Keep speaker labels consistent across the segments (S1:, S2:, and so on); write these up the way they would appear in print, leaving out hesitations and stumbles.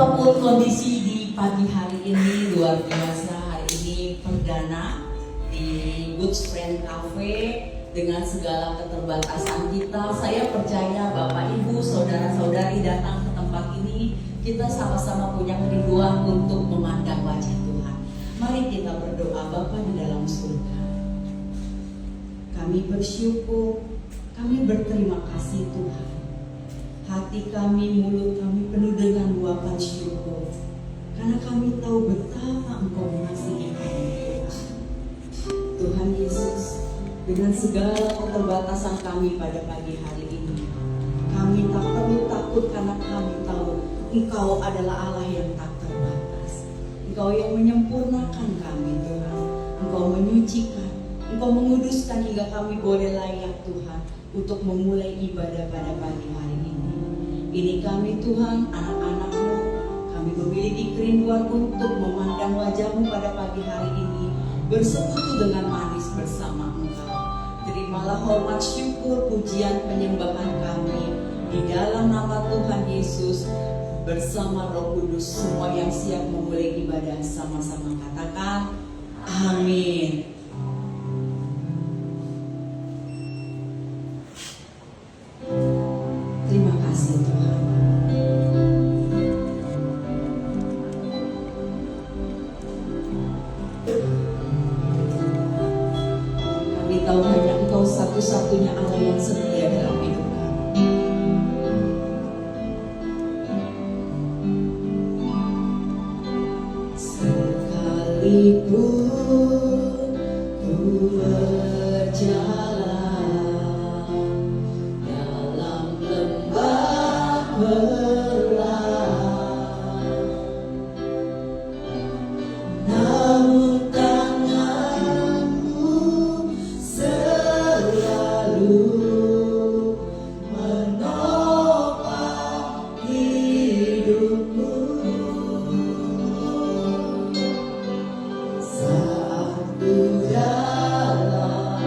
S1: apapun kondisi di pagi hari ini luar biasa. Hari ini perdana di Good Friend Cafe dengan segala keterbatasan kita. Saya percaya Bapak Ibu, saudara-saudari datang ke tempat ini, kita sama-sama punya kerinduan untuk memandang wajah Tuhan. Mari kita berdoa. Bapa di dalam surga, kami bersyukur, kami berterima kasih Tuhan. Hati kami, mulut kami penuh dengan luapan syukur, karena kami tahu betapa Engkau mengasihi kami Tuhan. Tuhan Yesus, dengan segala keterbatasan kami pada pagi hari ini, kami tak perlu takut karena kami tahu Engkau adalah Allah yang tak terbatas. Engkau yang menyempurnakan kami Tuhan. Engkau menyucikan, Engkau menguduskan hingga kami boleh layak Tuhan untuk memulai ibadah pada pagi hari ini. Ini kami Tuhan, anak-anak-Mu, kami memiliki kerinduan untuk memandang wajah-Mu pada pagi hari ini, bersekutu dengan manis bersama Engkau. Terimalah hormat, syukur, pujian, penyembahan kami di dalam nama Tuhan Yesus bersama Roh Kudus. Semua yang siap memulai ibadah sama-sama katakan amin. Terima kasih Tuhan. Kami tahu hanya Engkau satu-satunya Allah yang setia dalam hidup kami. Sekalipun ku berjalan dalam lembah gelap, namun tangan-Mu selalu menopang hidupku. Saat ku dalam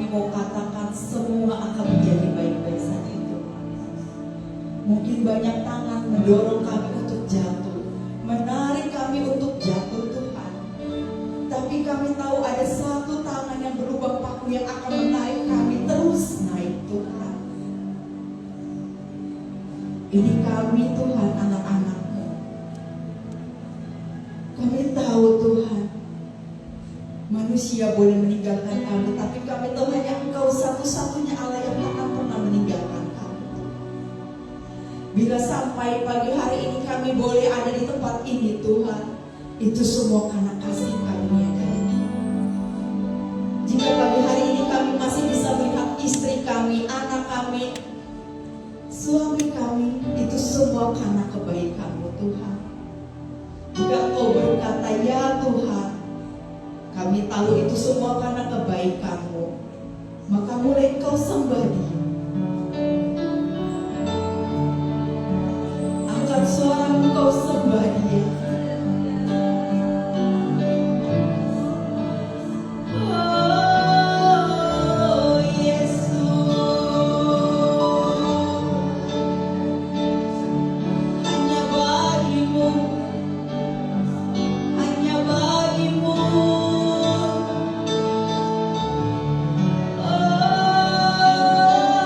S1: Engkau katakan semua akan menjadi baik-baik saja Tuhan. Mungkin banyak tangan mendorong kami untuk jatuh, menarik kami untuk jatuh Tuhan. Tapi kami tahu ada satu tangan yang berubah paku yang akan menarik kami terus naik Tuhan. Ini kami Tuhan, anak-anak-Mu. Kami tahu Tuhan, manusia boleh meninggalkan kami, tapi kami tahu hanya Engkau satu-satunya Allah yang takkan pernah meninggalkan kami. Bila sampai pagi hari ini kami boleh ada di tempat ini Tuhan, itu semua karena kasih karunia-Mu. Jika pagi hari ini kami masih bisa melihat istri kami, anak kami, suami kami, itu semua karena kebaikan-Mu Tuhan. Jika Engkau berkata ya Tuhan, kami tahu itu semua karena kebaikan-Mu, maka mulai Engkau sembah Dia. Angkat suara Engkau sembah Dia. Oh Yesus, hanya bagimu, hanya bagimu. Oh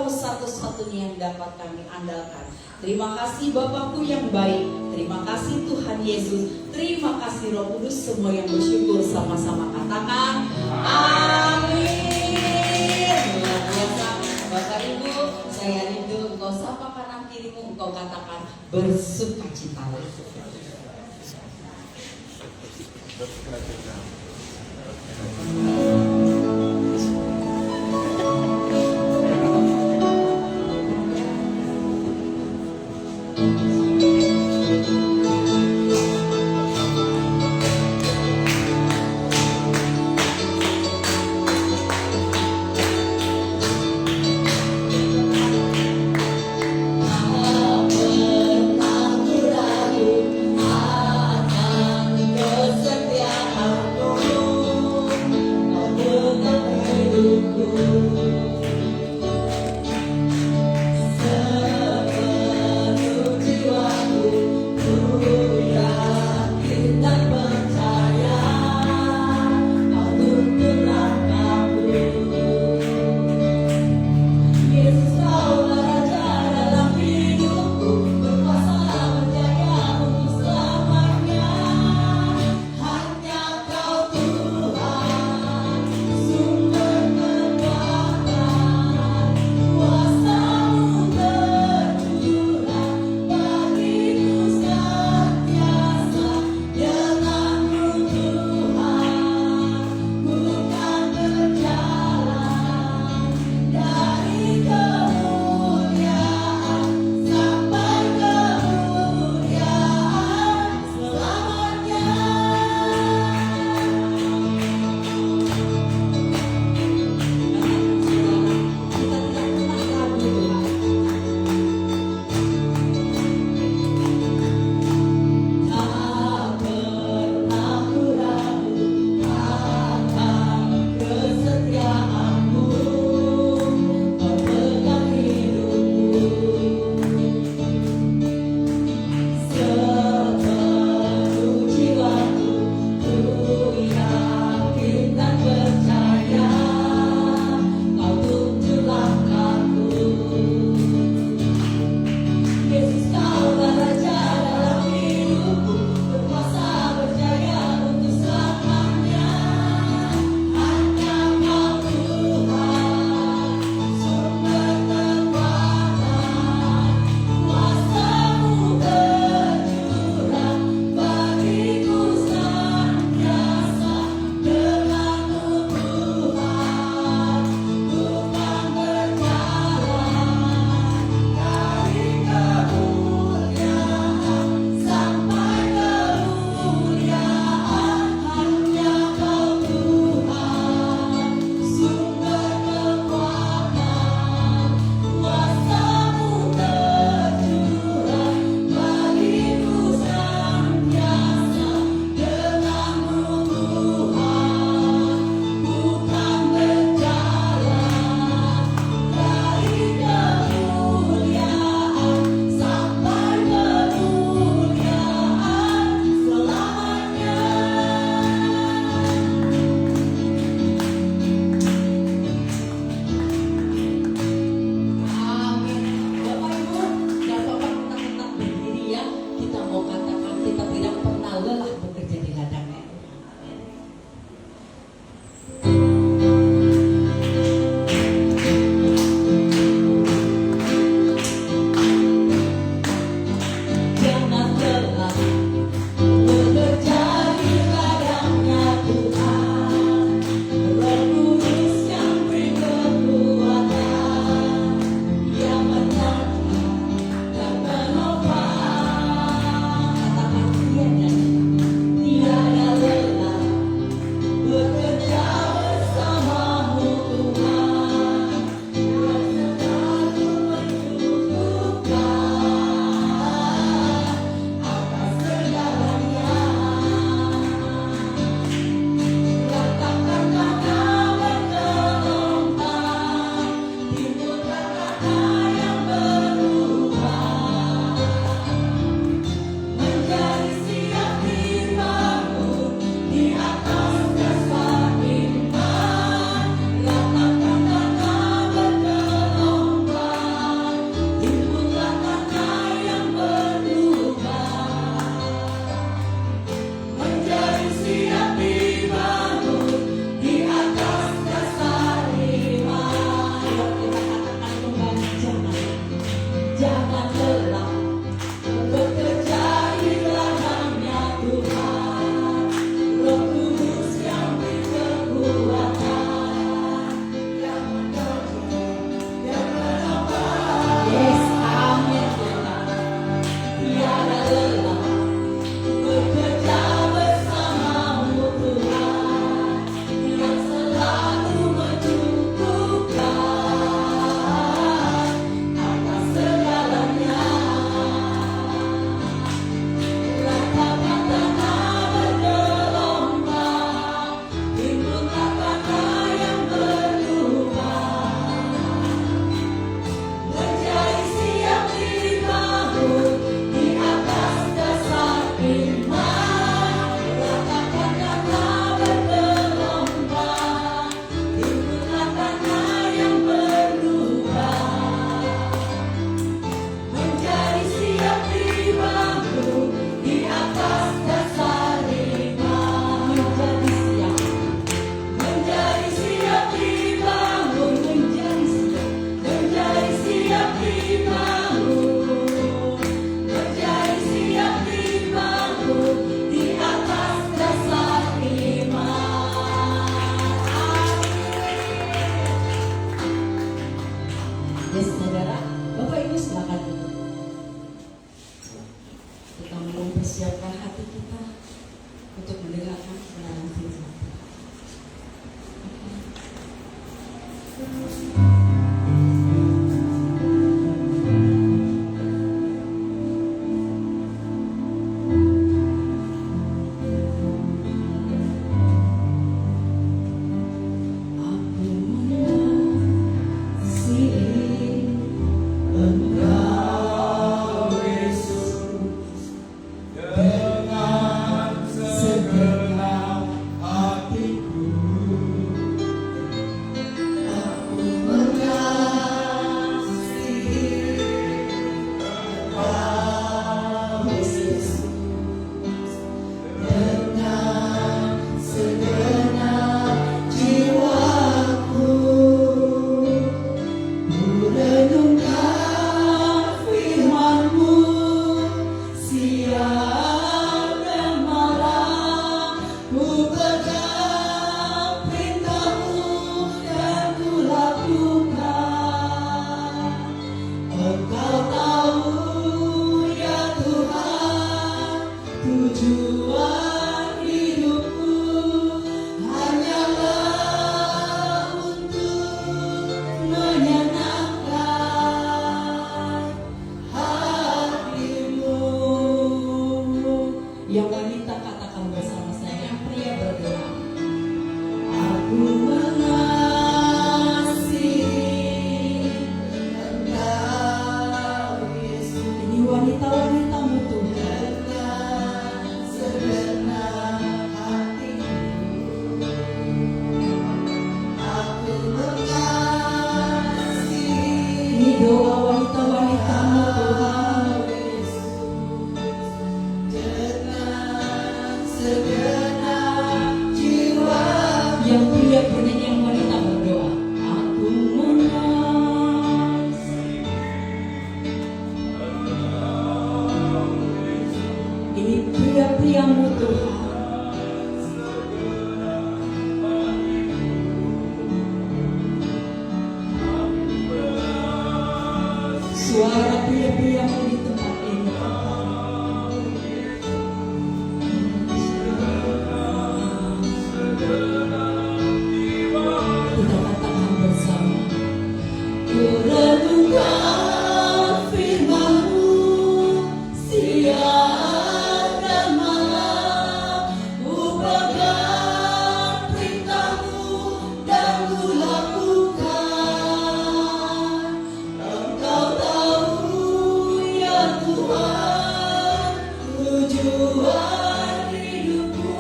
S1: Engkau satu-satunya yang dapat kami andalkan. Terima kasih Bapakku yang baik. Terima kasih Tuhan Yesus. Terima kasih Roh Kudus. Semua yang bersyukur sama-sama katakan amin. Luar biasa. Bapak Ibu, saya rindu engkau sapa kanan kirimu, engkau katakan bersukacita. Ya saudara, Bapak Ibu silakan duduk. Kita mempersiapkan hati kita untuk mendengarkan kebenaran firman. Yang wanita katakan bersama saya, yang pria berdoa. Aku mengasihi Engkau Yesus. Ini wanita-wanitamu Tuhan, segenap hatiku. Aku mengasihi. Ini doa wanita-wanitamu Tuhan. Segenap jiwa. Yang pria bernyanyi, yang wanita berdoa. Aku mengasihi. Ini pria-priamu Tuhan. Suara pria-priamu di tempat ini. Kita katakan bersama. Ku renungkan firman-Mu siang dan malam. Ku pegang perintah-Mu dan ku lakukan. Engkau tahu ya Tuhan, tujuan hidupku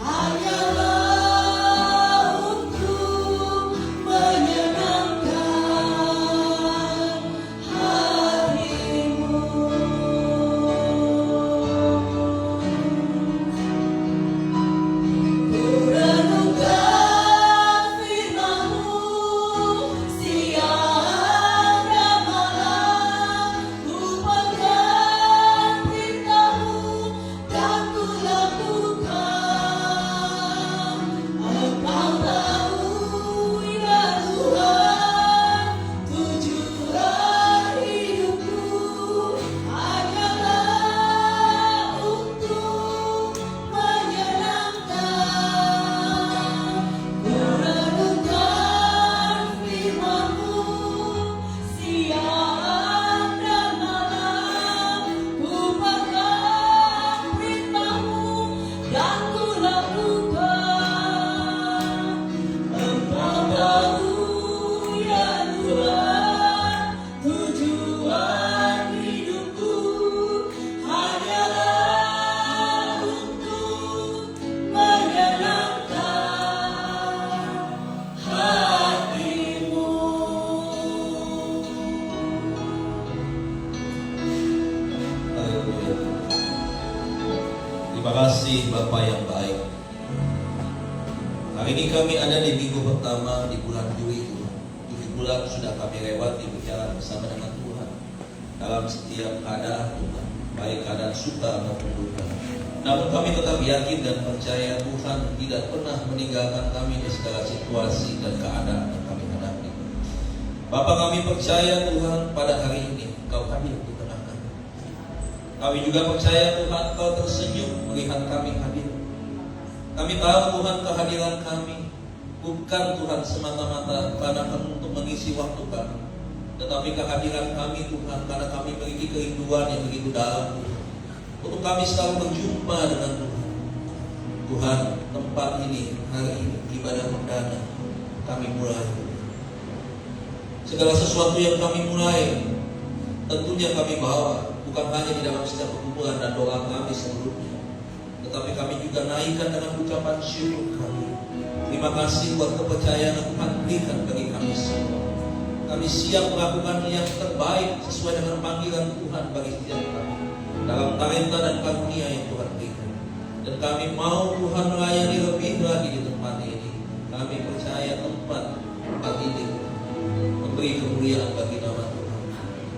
S1: hanyalah untuk menyenangkan hati-Mu. Ku renungkan firman-Mu siang dan malam. Ku pegang perintah-Mu dan ku lakukan. Engkau tahu ya Tuhan, tujuan hidupku hanyalah untuk menyenangkan. Ku renungkan firman-Mu siang dan malam. Ku pegang perintah-Mu dan ku lakukan. Engkau tahu ya Tuhan, tujuan hidupku hanyalah untuk menyenangkan hati-Mu.
S2: Haleluya. Terima kasih Bapa yang baik. Hari ini kami ada di minggu pertama di bulan Juli. 7 bulan sudah kami lewati berjalan bersama dengan Tuhan dalam setiap keadaan Tuhan, baik keadaan suka maupun duka. Namun kami tetap yakin dan percaya Tuhan tidak pernah meninggalkan kami di segala situasi dan keadaan yang kami hadapi. Bapa, kami percaya Tuhan pada hari ini Engkau hadir di tengah kami. Kami juga percaya Tuhan Engkau tersenyum melihat kami hadir. Kami tahu Tuhan kehadiran kami bukan Tuhan semata-mata karena untuk mengisi waktu kami, tetapi kehadiran kami Tuhan karena kami memiliki kerinduan yang begitu dalam untuk kami selalu berjumpa dengan Tuhan. Tuhan, tempat ini hari ini ibadah perdana kami mulai. Segala sesuatu yang kami mulai tentunya kami bawa bukan hanya di dalam setiap perkumpulan dan doa kami sebelumnya, tetapi kami juga naikkan dengan ucapan syukur kami. Terima kasih buat kepercayaan yang Tuhan berikan bagi kami semua. Kami siap melakukan yang terbaik sesuai dengan panggilan Tuhan bagi setiap kami dalam talenta dan karunia yang Tuhan berikan. Dan kami mau Tuhan melayani lebih lagi di tempat ini. Kami percaya tempat ini memberi kemuliaan bagi nama Tuhan.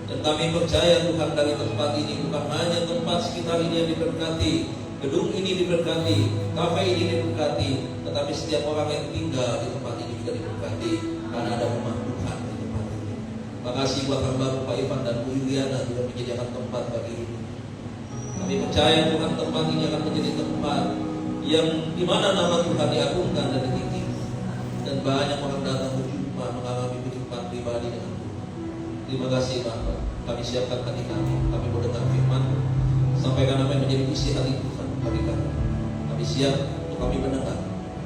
S2: Dan kami percaya Tuhan dari tempat ini bukan hanya tempat sekitar ini yang diberkati, gedung ini diberkati, kafe ini diberkati, tetapi setiap orang yang tinggal di tempat ini juga diberkati karena ada rumah Tuhan di tempat ini. Terima kasih buat hamba Pak Ivan dan Bu Yuliana juga menyediakan tempat bagi ini. Kami percaya Tuhan tempat ini akan menjadi tempat yang di mana nama Tuhan diagungkan dan ditinggikan, dan banyak orang datang berjumpa mengalami kehidupan pribadi dengan Tuhan. Terima kasih Bapak. Kami siapkan hati kami mau dengar firman. Sampaikan apa yang menjadi isi hati Tuhan bagi kami. Kami siap untuk kami mendengar,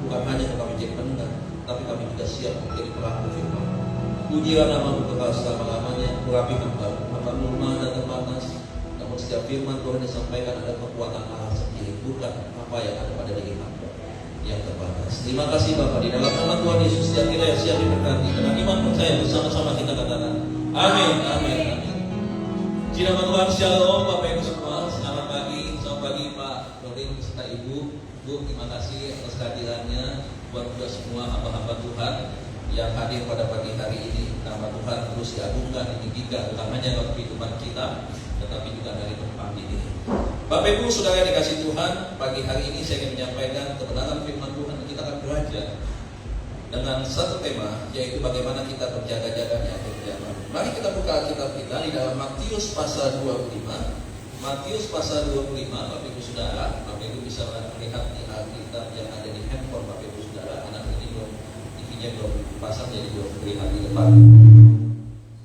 S2: bukan hanya untuk kami jadi pendengar, tapi kami juga siap untuk jadi pelaku firman. Pujilah nama-Mu kekal selama-lamanya. Urapi hamba lemah dan terbatas. Namun setiap firman Tuhan disampaikan ada kekuatan Allah sendiri, bukan apa yang ada pada diri hamba yang terbatas. Terima kasih Bapak. Di dalam nama Tuhan Yesus yang kita siap diberkati. Dengan iman percaya bersama-sama kita katakan amin, amin, amin. Di nama Tuhan, shalom Bapak Ibu semua. Selamat pagi, selamat pagi Pak Dorin serta Ibu. Bu, terima kasih atas kehadirannya. Buat juga semua hamba-hamba Tuhan yang hadir pada pagi hari ini. Nama Tuhan terus diagungkan, ditinggikan, bukan hanya dalam kehidupan kita, tetapi juga dari tempat ini. Bapak Ibu Saudara yang dikasih Tuhan, pagi hari ini saya ingin menyampaikan kebenaran firman Tuhan. Kita akan belajar dengan satu tema, yaitu bagaimana kita berjaga-jaganya berjamaah. Mari kita buka Alkitab kita di dalam Matius pasal 25. Matius pasal 25, Bapak Ibu Saudara. Bapak Ibu bisa melihat di Alkitab yang ada di handphone Bapak Ibu Saudara. Anak ini belum dipasang, jadi belum terlihat di depan.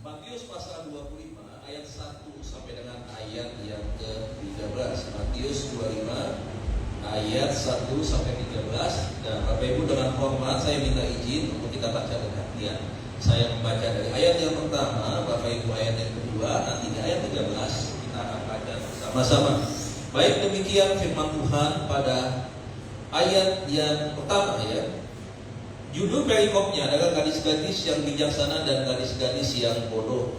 S2: Matius pasal 25 ayat 1 sampai dengan ayat yang ke-13. Matius 25 ayat 1 sampai 13. Dan Bapak Ibu dengan hormat saya minta izin untuk kita baca dengan hati-hati. Saya membaca dari ayat yang pertama, Bapak Ibu ayat yang kedua, nanti di ayat 13 kita akan baca bersama-sama. Baik, demikian firman Tuhan pada ayat yang pertama ya. Judul perikopnya adalah gadis-gadis yang bijaksana dan gadis-gadis yang bodoh.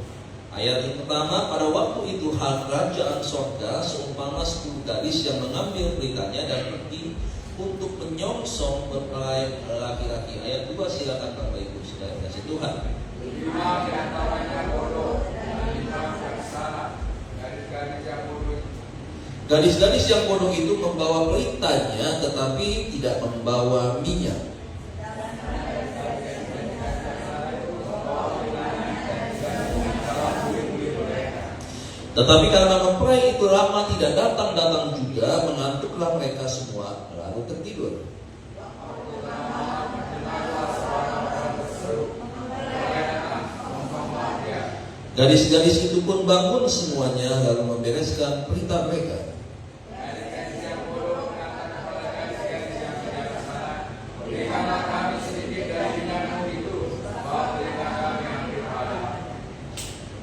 S2: Ayat yang pertama, pada waktu itu hal kerajaan sorga seumpama 10 gadis yang mengambil beritanya dan pergi untuk menyongsong mempelai laki-laki. Ayat 2 silakan Bapak Ibu Saudara kasih Tuhan. 5 di antaranya bodoh dan 5 bijaksana. Gadis-gadis yang bodoh. Gadis-gadis yang bodoh itu membawa beritanya tetapi tidak membawa minyak. Tetapi karena mempelai itu lama tidak datang juga, mengantuklah mereka semua lalu tertidur. Gadis-gadis itu pun bangun semuanya lalu membereskan berita mereka.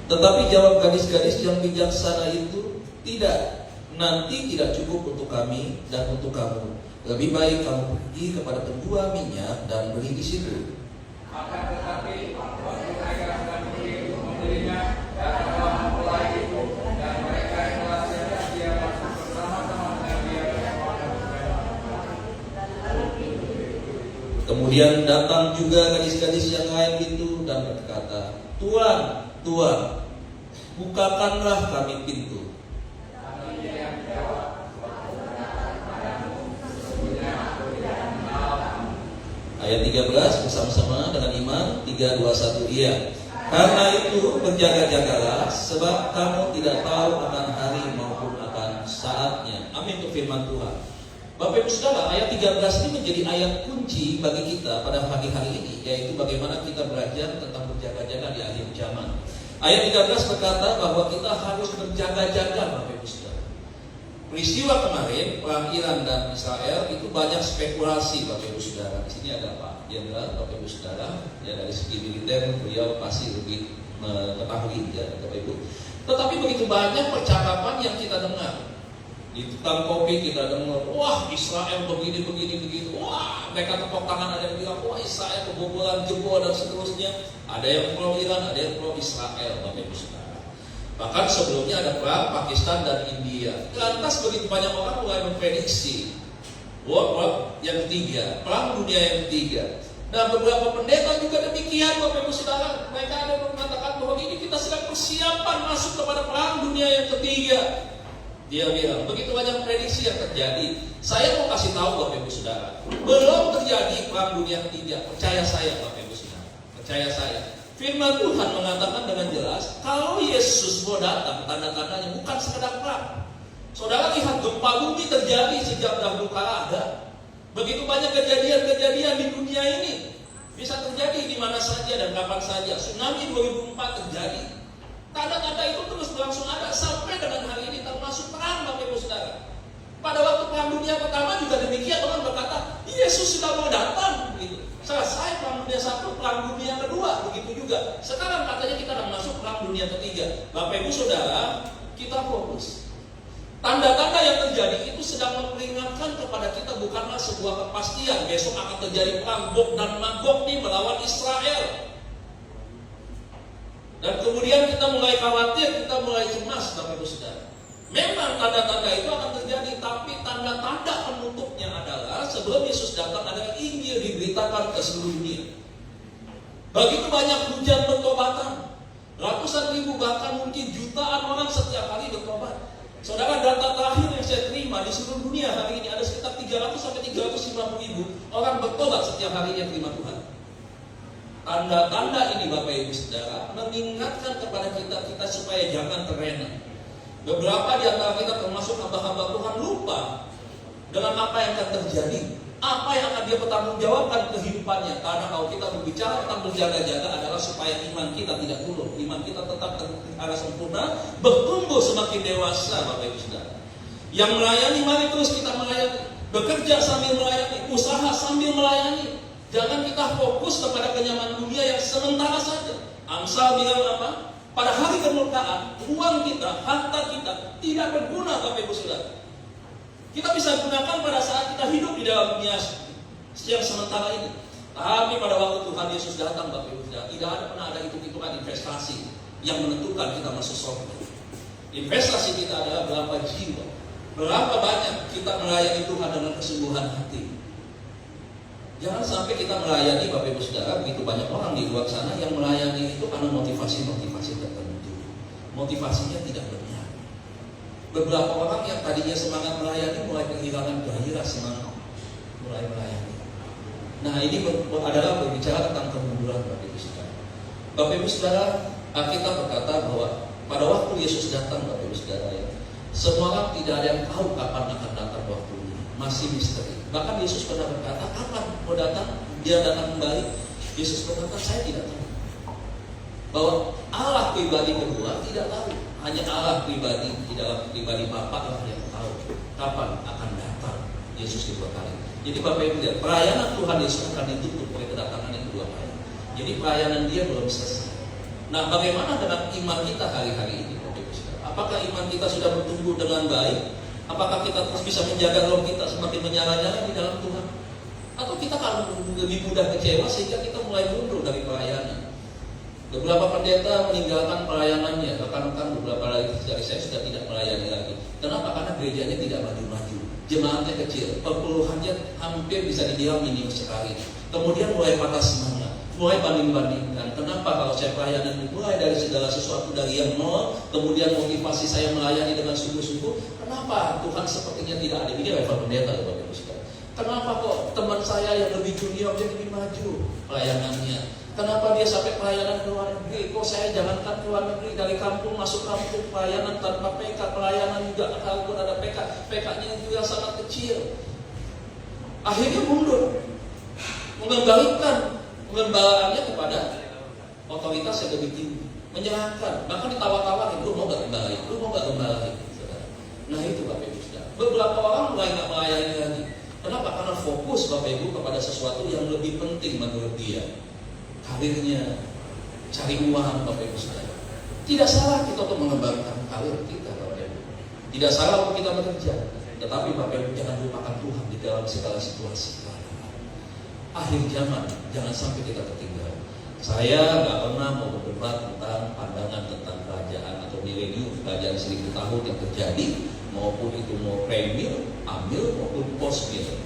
S2: Tetapi jawab gadis-gadis yang bijaksana itu, tidak, nanti tidak cukup untuk kami dan untuk kamu. Lebih baik kamu pergi kepada penjual minyak dan beli di situ. Akan tetapi waktu mereka sedang pergi untuk membelinya, datanglah mempelai itu, dan mereka yang telah dia masuk bersama-sama dengan dia. Kemudian datang juga gadis-gadis yang lain itu dan berkata, Tuan, Tuan, bukakanlah kami pintu. Ayat 13 bersama-sama dengan iman. 3, 2, 1 iya. Karena itu berjaga-jagalah, sebab kamu tidak tahu akan hari maupun akan saatnya. Amin, itu firman Tuhan. Bapak Ibu Saudara, ayat 13 ini menjadi ayat kunci bagi kita pada hari-hari ini, yaitu bagaimana kita belajar tentang berjaga-jaga di akhir zaman. Ayat 13 berkata bahwa kita harus berjaga-jaga, Bapak Ibu Saudara. Peristiwa kemarin, perang Iran dan Israel itu banyak spekulasi, Bapak Ibu Saudara. Di sini ada Pak Jenderal, Bapak Ibu Saudara, ya dari segi militer beliau pasti lebih mengetahui, ya Bapak Ibu. Tetapi begitu banyak percakapan yang kita dengar. Di tukang kopi kita dengar, wah Israel begini, wah mereka tepuk tangan, ada yang bilang, wah Israel kebobolan, jebol dan seterusnya. Ada yang pro Iran, ada yang pro Israel, Bapak Ibu Saudara. Bahkan sebelumnya ada perang Pakistan dan India. Lantas begitu banyak orang mulai memprediksi World War yang ketiga, perang dunia yang ketiga. Nah beberapa pendeta juga demikian, Bapak Ibu Saudara. Mereka ada yang mengatakan bahwa ini kita sedang persiapan masuk kepada perang dunia yang ketiga. Dia bilang, begitu banyak prediksi yang terjadi. Saya mau kasih tahu Bapak Ibu Saudara, belum terjadi perang dunia ketiga. Percaya saya Bapak Ibu Saudara, percaya saya. Firman Tuhan mengatakan dengan jelas, kalau Yesus mau datang, tanda-tandanya bukan sekedar perang. Saudara lihat gempa bumi terjadi sejak dahulu kala ada. Begitu banyak kejadian-kejadian di dunia ini. Bisa terjadi di mana saja dan kapan saja. Tsunami 2004 terjadi. Tanda-tanda itu terus berlangsung ada sampai dengan hari ini, termasuk perang, Bapak Ibu Saudara. Pada waktu perang dunia pertama juga demikian, orang berkata Yesus sudah mau datang, gitu. Selesai perang dunia satu, perang dunia kedua, begitu juga. Sekarang katanya kita akan masuk perang dunia ketiga. Bapak Ibu Saudara, kita fokus. Tanda-tanda yang terjadi itu sedang memperingatkan kepada kita bukanlah sebuah kepastian besok akan terjadi perang Gog dan Magog nih melawan Israel. Dan kemudian kita mulai khawatir, kita mulai cemas, Bapak Ibu Saudara. Memang tanda-tanda itu akan terjadi, tapi tanda-tanda penutupnya adalah sebelum Yesus datang adalah Injil diberitakan ke seluruh dunia. Begitu banyak hujan bertobatan, ratusan ribu bahkan mungkin jutaan orang setiap hari bertobat. Saudara, data terakhir yang saya terima di seluruh dunia hari ini ada sekitar 300 sampai 350 ribu orang bertobat setiap hari yang terima Tuhan. Tanda-tanda ini Bapak Ibu Saudara mengingatkan kepada kita supaya jangan terlena. Beberapa di antara kita termasuk hamba-hamba Tuhan lupa dengan apa yang akan terjadi, apa yang akan dia bertanggungjawabkan kehidupannya. Karena kalau kita berbicara tentang berjaga-jaga adalah supaya iman kita tidak turun, iman kita tetap terarah sempurna, bertumbuh semakin dewasa, Bapak Ibu Saudara. Yang melayani, mari terus kita melayani, bekerja sambil melayani, usaha sambil melayani. Jangan kita fokus kepada kenyamanan dunia yang sementara saja. Amsal bilang apa? Pada hari kemurkaan, uang kita, harta kita tidak berguna, Bapak Ibu Saudara. Kita bisa gunakan pada saat kita hidup di dalam dunia yang sementara ini. Tapi pada waktu Tuhan Yesus datang, Bapak Ibu Saudara, tidak ada pernah ada hitung-hitungan investasi yang menentukan kita masuk surga. Investasi kita adalah berapa jiwa, berapa banyak kita melayani Tuhan dengan kesungguhan hati. Jangan sampai kita melayani, Bapak Ibu Saudara, begitu banyak orang di luar sana yang melayani itu karena motivasi-motivasi tertentu. Motivasinya tidak benar. Beberapa orang yang tadinya semangat melayani mulai kehilangan gairah semangat mulai melayani. Nah, ini adalah berbicara tentang kemunduran, Bapak Ibu Saudara. Bapak Ibu Saudara, Alkitab berkata bahwa pada waktu Yesus datang, Bapak Ibu Saudara, ya, semua orang tidak ada yang tahu kapan akan datang waktunya. Masih misteri. Bahkan Yesus pernah berkata, kapan mau datang? Dia datang kembali. Yesus berkata, saya tidak tahu. Bahwa Allah pribadi kedua tidak tahu. Hanya Allah pribadi di dalam pribadi Bapa lah yang tahu kapan akan datang Yesus kedua kali. Jadi Bapak Ibu lihat, pelayanan Tuhan Yesus akan ditutup oleh kedatangan yang kedua kali. Jadi pelayanan dia belum selesai. Nah, bagaimana dengan iman kita hari-hari ini, Bapak Ibu Saudara? Apakah iman kita sudah bertumbuh dengan baik? Apakah kita terus bisa menjaga roh kita semakin menyala-nyala di dalam Tuhan? Atau kita kalau lebih mudah kecewa sehingga kita mulai mundur dari pelayanan? Beberapa pendeta meninggalkan pelayanannya, bahkan beberapa lagi dari saya sudah tidak melayani lagi. Kenapa? Karena gerejanya tidak maju-maju, jemaatnya kecil, perpuluhannya hampir bisa dibilang minim sekali. Kemudian mulai patah semangat, mulai banding-bandingkan. Kenapa kalau saya pelayanan dimulai dari segala sesuatu dari yang nol, kemudian motivasi saya melayani dengan sungguh-sungguh, kenapa Tuhan sepertinya tidak ada? Ini level pendeta, Bapak Ibu Saudara. Kenapa kok teman saya yang lebih junior jadi lebih maju pelayanannya? Kenapa dia sampai pelayanan ke luar negeri? Kok saya jangankan ke luar negeri, dari kampung masuk kampung, pelayanan tanpa PK, pelayanan juga kalaupun ada PK, PK-nya itu yang sangat kecil. Akhirnya mundur, mengembalikannya kepada otoritas yang lebih tinggi, menyerahkan, bahkan ditawar-tawarin, lu mau gak kembali, lu mau gak kembali. Nah itu Bapak Ibu Saudara. Beberapa orang mulai gak melayani lagi. Kenapa? Karena fokus Bapak Ibu kepada sesuatu yang lebih penting menurut dia. Karirnya, cari uang Bapak Ibu Saudara. Tidak salah kita untuk mengembangkan karir kita Bapak Ibu. Tidak salah untuk kita bekerja. Tetapi Bapak Ibu jangan lupakan Tuhan di dalam segala situasi. Akhir zaman, jangan sampai kita tertinggal. Saya gak pernah mau berdebat tentang pandangan tentang kerajaan atau milenium, kerajaan 1000 tahun yang terjadi, maupun itu mau premier, amil maupun post-mil.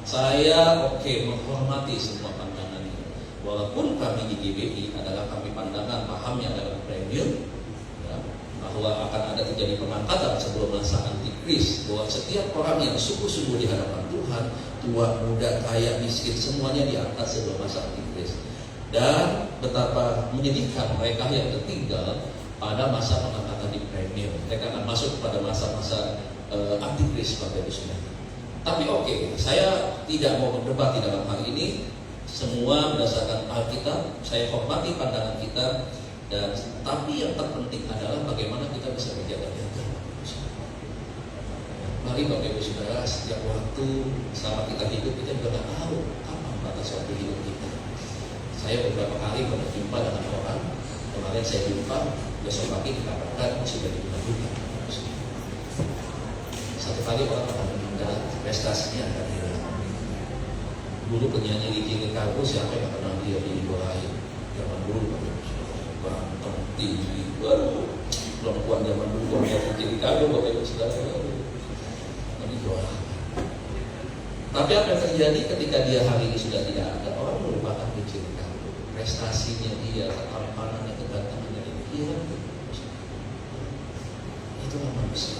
S2: Saya menghormati semua pandangan itu. Walaupun kami di GBI adalah kami pandangan pahamnya adalah premier, ya, bahwa akan ada terjadi pengangkatan sebelum masa antikris, bahwa setiap orang yang sungguh-sungguh di hadapan Tuhan, tua, muda, kaya, miskin, semuanya diangkat sebelum masa antikris. Dan betapa menyedihkan mereka yang tertinggal pada masa pengangkatan di premier. Mereka akan masuk pada masa-masa antikris Bapak Ibu Saudara. Tapi saya tidak mau berdebat di dalam hal ini. Semua berdasarkan Alkitab, saya hormati pandangan kita, dan tapi yang terpenting adalah bagaimana kita bisa berjaga-jaga. Mari Bapak Ibu Saudara, setiap waktu selama kita hidup kita juga tidak tahu kapan batas waktu hidup kita. Saya beberapa kali berjumpa dengan orang, kemarin saya jumpa, besok pagi dikabarkan sudah dibuka. Satu kali orang akan meninggal, prestasinya akan hilang. Dulu penyanyi Ricky Ricardo, siapa yang pernah dia diidorai? Zaman dulu banteng tinggi, waduh, perempuan zaman dulu kalau dia Ricky Ricardo, Bapak Ibu Saudara, ini doa. Tapi apa yang terjadi ketika dia hari ini sudah tidak ada? Orang melupakan Ricky Ricardo, prestasinya dia, ketampanannya, kegantengannya dia hilang. Itulah manusia.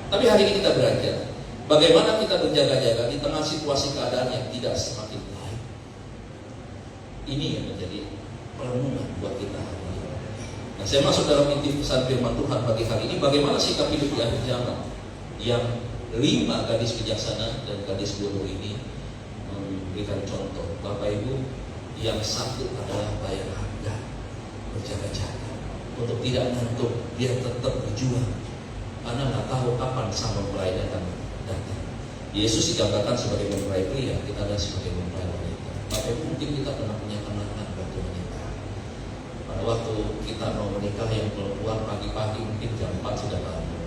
S2: Tapi hari ini kita belajar bagaimana kita berjaga-jaga di tengah situasi keadaan yang tidak semakin baik. Ini yang menjadi perenungan buat kita hari ini. Nah, saya masuk dalam inti pesan firman Tuhan bagi hari ini, bagaimana sikap hidup di akhir zaman. Yang 5 gadis bijaksana dan gadis bodoh ini memberikan contoh. Bapak Ibu, yang satu adalah bayar harga, berjaga-jaga untuk tidak ngantuk, dia tetap berjuang karena nggak tahu kapan sang mempelai datang. Yesus digambarkan sebagai mempelai pria, kita adalah sebagai mempelai wanita. Bapak Ibu, mungkin kita pernah punya kenangan waktu menikah. Pada waktu kita mau menikah, yang perempuan pagi-pagi mungkin jam 4 sudah bangun,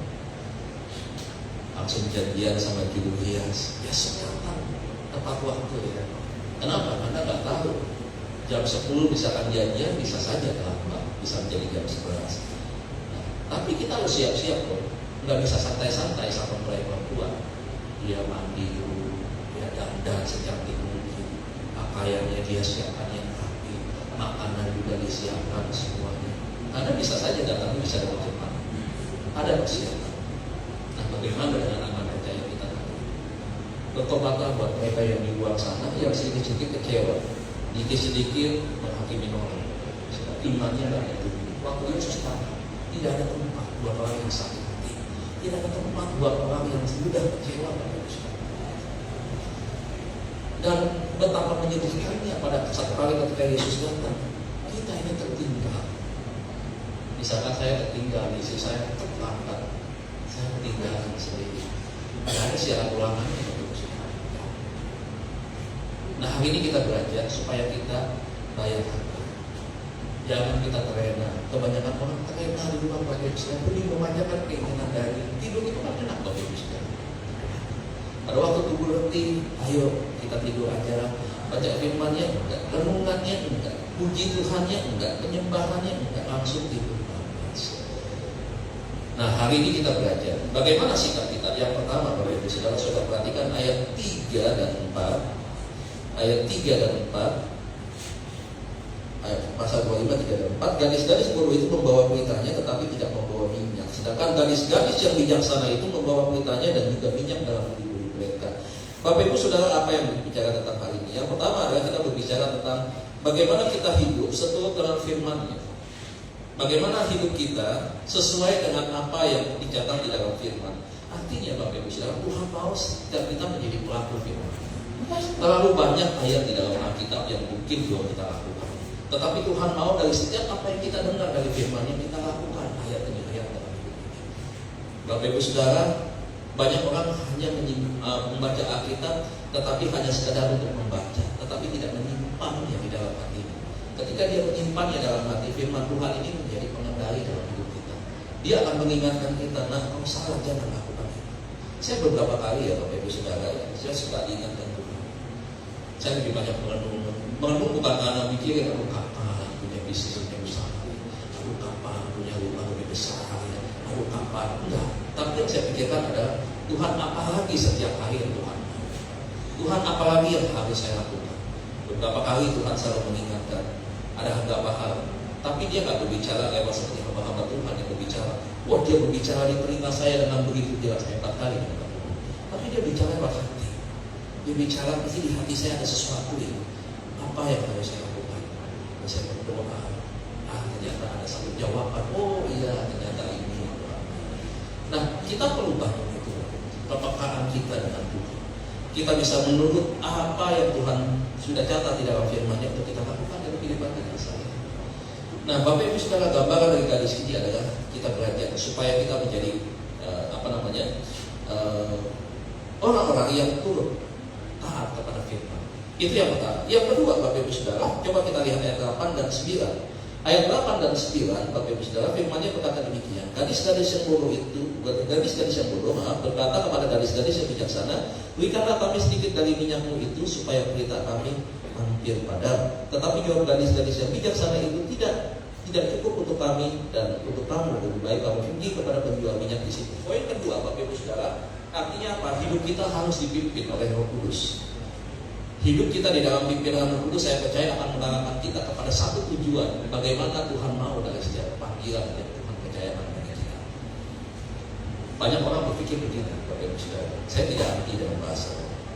S2: langsung janjian sama juru hias, besok datang tepat waktu ya. Kenapa? Karena nggak tahu jam 10 misalkan janjian, bisa saja terlambat, bisa menjadi jam 11. Nah, tapi kita harus siap-siap loh. Nggak bisa santai-santai sama mempelai perempuan. Dia mandi dulu, dia dandan secantik mungkin, pakaiannya dia siapkan yang rapi, makanan juga disiapkan semuanya. Karena bisa saja datangnya bisa dapat cepat. Ada persiapan. Nah, bagaimana dengan anak percaya kita? Bertobatlah buat mereka yang di luar sana, yang sedikit-sedikit kecewa, sedikit-sedikit menghakimi orang. Imannya nggak ada. Waktu Yesus datang, tidak ada tempat buat orang yang sakit. Tidak ada tempat buat orang yang sudah kecewa pada Yesus. Dan betapa menyedihkannya pada satu kali ketika Yesus datang, kita ini tertinggal. Misalkan saya tertinggal, istri saya terlambat, saya ketinggalan sendiri. Tidak ada siaran ulangannya. Nah, hari ini kita belajar supaya kita bayar harga. Jangan kita terlena. Kebanyakan orang terlena di rumah Bapak Ibu Saudara, lebih memanjakan keinginan dari tidur itu kan enak Bapak Ibu Saudara. Pada waktu tubuh letih, ayo kita tidur aja. Baca firman-Nya enggak, renungannya enggak, puji Tuhannya enggak, penyembahannya enggak, langsung tidur. Nah, hari ini kita belajar bagaimana sikap kita. Yang pertama Bapak Ibu Saudara, sudah perhatikan ayat 3 dan 4. Ayat 3 dan 4. Pasal 25, 3 dan 4. Gadis-gadis bodoh itu membawa pelitanya tetapi tidak membawa minyak. Sedangkan gadis-gadis yang bijaksana itu membawa pelitanya dan juga minyak dalam budi mereka. Bapak Ibu Saudara, apa yang berbicara tentang hal ini? Yang pertama adalah kita berbicara tentang bagaimana kita hidup seturut dengan firman-Nya. Bagaimana hidup kita sesuai dengan apa yang dicatat di dalam firman. Artinya Bapak Ibu Saudara, Tuhan mau setiap kita menjadi pelaku firman. Terlalu banyak ayat di dalam Alkitab yang mungkin belum kita lakukan. Tetapi Tuhan mau dari setiap apa yang kita dengar dari firman-Nya kita lakukan ayat demi ayat dalam hidup kita. Bapak Ibu Saudara, banyak orang hanya membaca Alkitab tetapi hanya sekadar untuk membaca, tetapi tidak menyimpannya di dalam hati. Ketika dia menyimpannya dalam hati, firman Tuhan ini menjadi pengendali dalam hidup kita. Dia akan mengingatkan kita, nah kalau salah jangan lakukan itu. Saya beberapa kali ya Bapak Ibu Saudara ya, saya suka diingatkan Tuhan. Saya lebih banyak merenung. Merenung bukan karena mikirin aku kapan punya bisnis, punya usaha, aku kapan punya rumah lebih besar, aku kapan, enggak. Tapi yang saya pikirkan adalah Tuhan apa lagi setiap hari yang Tuhan mau. Tuhan apa lagi yang harus saya lakukan. Beberapa kali Tuhan selalu mengingatkan ada beberapa hal, tapi dia nggak berbicara lewat seperti hamba-hamba Tuhan yang berbicara. Wah, dia berbicara di telinga saya dengan begitu jelas 4 kali. Tapi dia bicara lewat hati. Dia bicara pasti di hati saya ada sesuatu ini. Apa yang harus saya lakukan? Dan saya berdoa. Ternyata ada satu jawaban. Oh iya, ternyata ini. Nah, kita perlu bangun itu. Kepekaan kita dengan Tuhan. Kita bisa menurut apa yang Tuhan sudah catat di dalam firman-Nya untuk kita lakukan dalam kehidupan kita sehari. Nah, Bapak Ibu Saudara, gambaran dari gadis ini adalah kita belajar supaya kita menjadi orang-orang yang turut taat kepada firman. Itu yang pertama. Yang kedua, Bapak Ibu Saudara, coba kita lihat ayat 8 dan 9. Ayat 8 dan 9, Bapak Ibu Saudara, firman-Nya berkata demikian. Gadis-gadis yang bodoh berkata kepada gadis-gadis yang bijaksana, berikanlah kami sedikit dari minyakmu itu supaya pelita kami hampir padam. Tetapi jawab gadis-gadis yang bijaksana itu tidak cukup untuk kami dan untuk kamu. Lebih baik kamu pergi kepada penjual minyak di situ. Poin kedua, Bapak Ibu Saudara, artinya apa? Hidup kita harus dipimpin oleh Roh Kudus. Hidup kita di dalam pimpinan Roh Kudus, saya percaya akan mengarahkan kita kepada satu tujuan. Bagaimana Tuhan mau dari setiap panggilan yang Tuhan percayakan kepada kita. Banyak orang berpikir begini, Bapak Ibu Saudara, saya tidak anti dalam bahasa.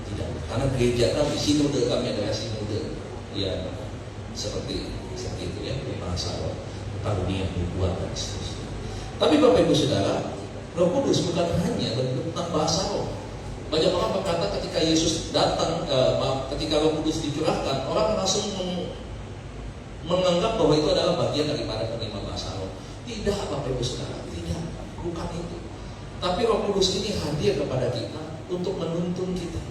S2: Tidak, karena gereja kami, sinode kami adalah sinode yang seperti itu ya, bahasa karunia nubuat dan seterusnya. Tapi Bapak Ibu Saudara, Roh Kudus bukan hanya tentang bahasa roh. Banyak orang berkata ketika Yesus datang, ketika Roh Kudus dicurahkan, orang langsung menganggap bahwa itu adalah bagian daripada penerima bahasa roh. Tidak, Bapak Ibu Saudara, tidak, bukan itu. Tapi Roh Kudus ini hadir kepada kita untuk menuntun kita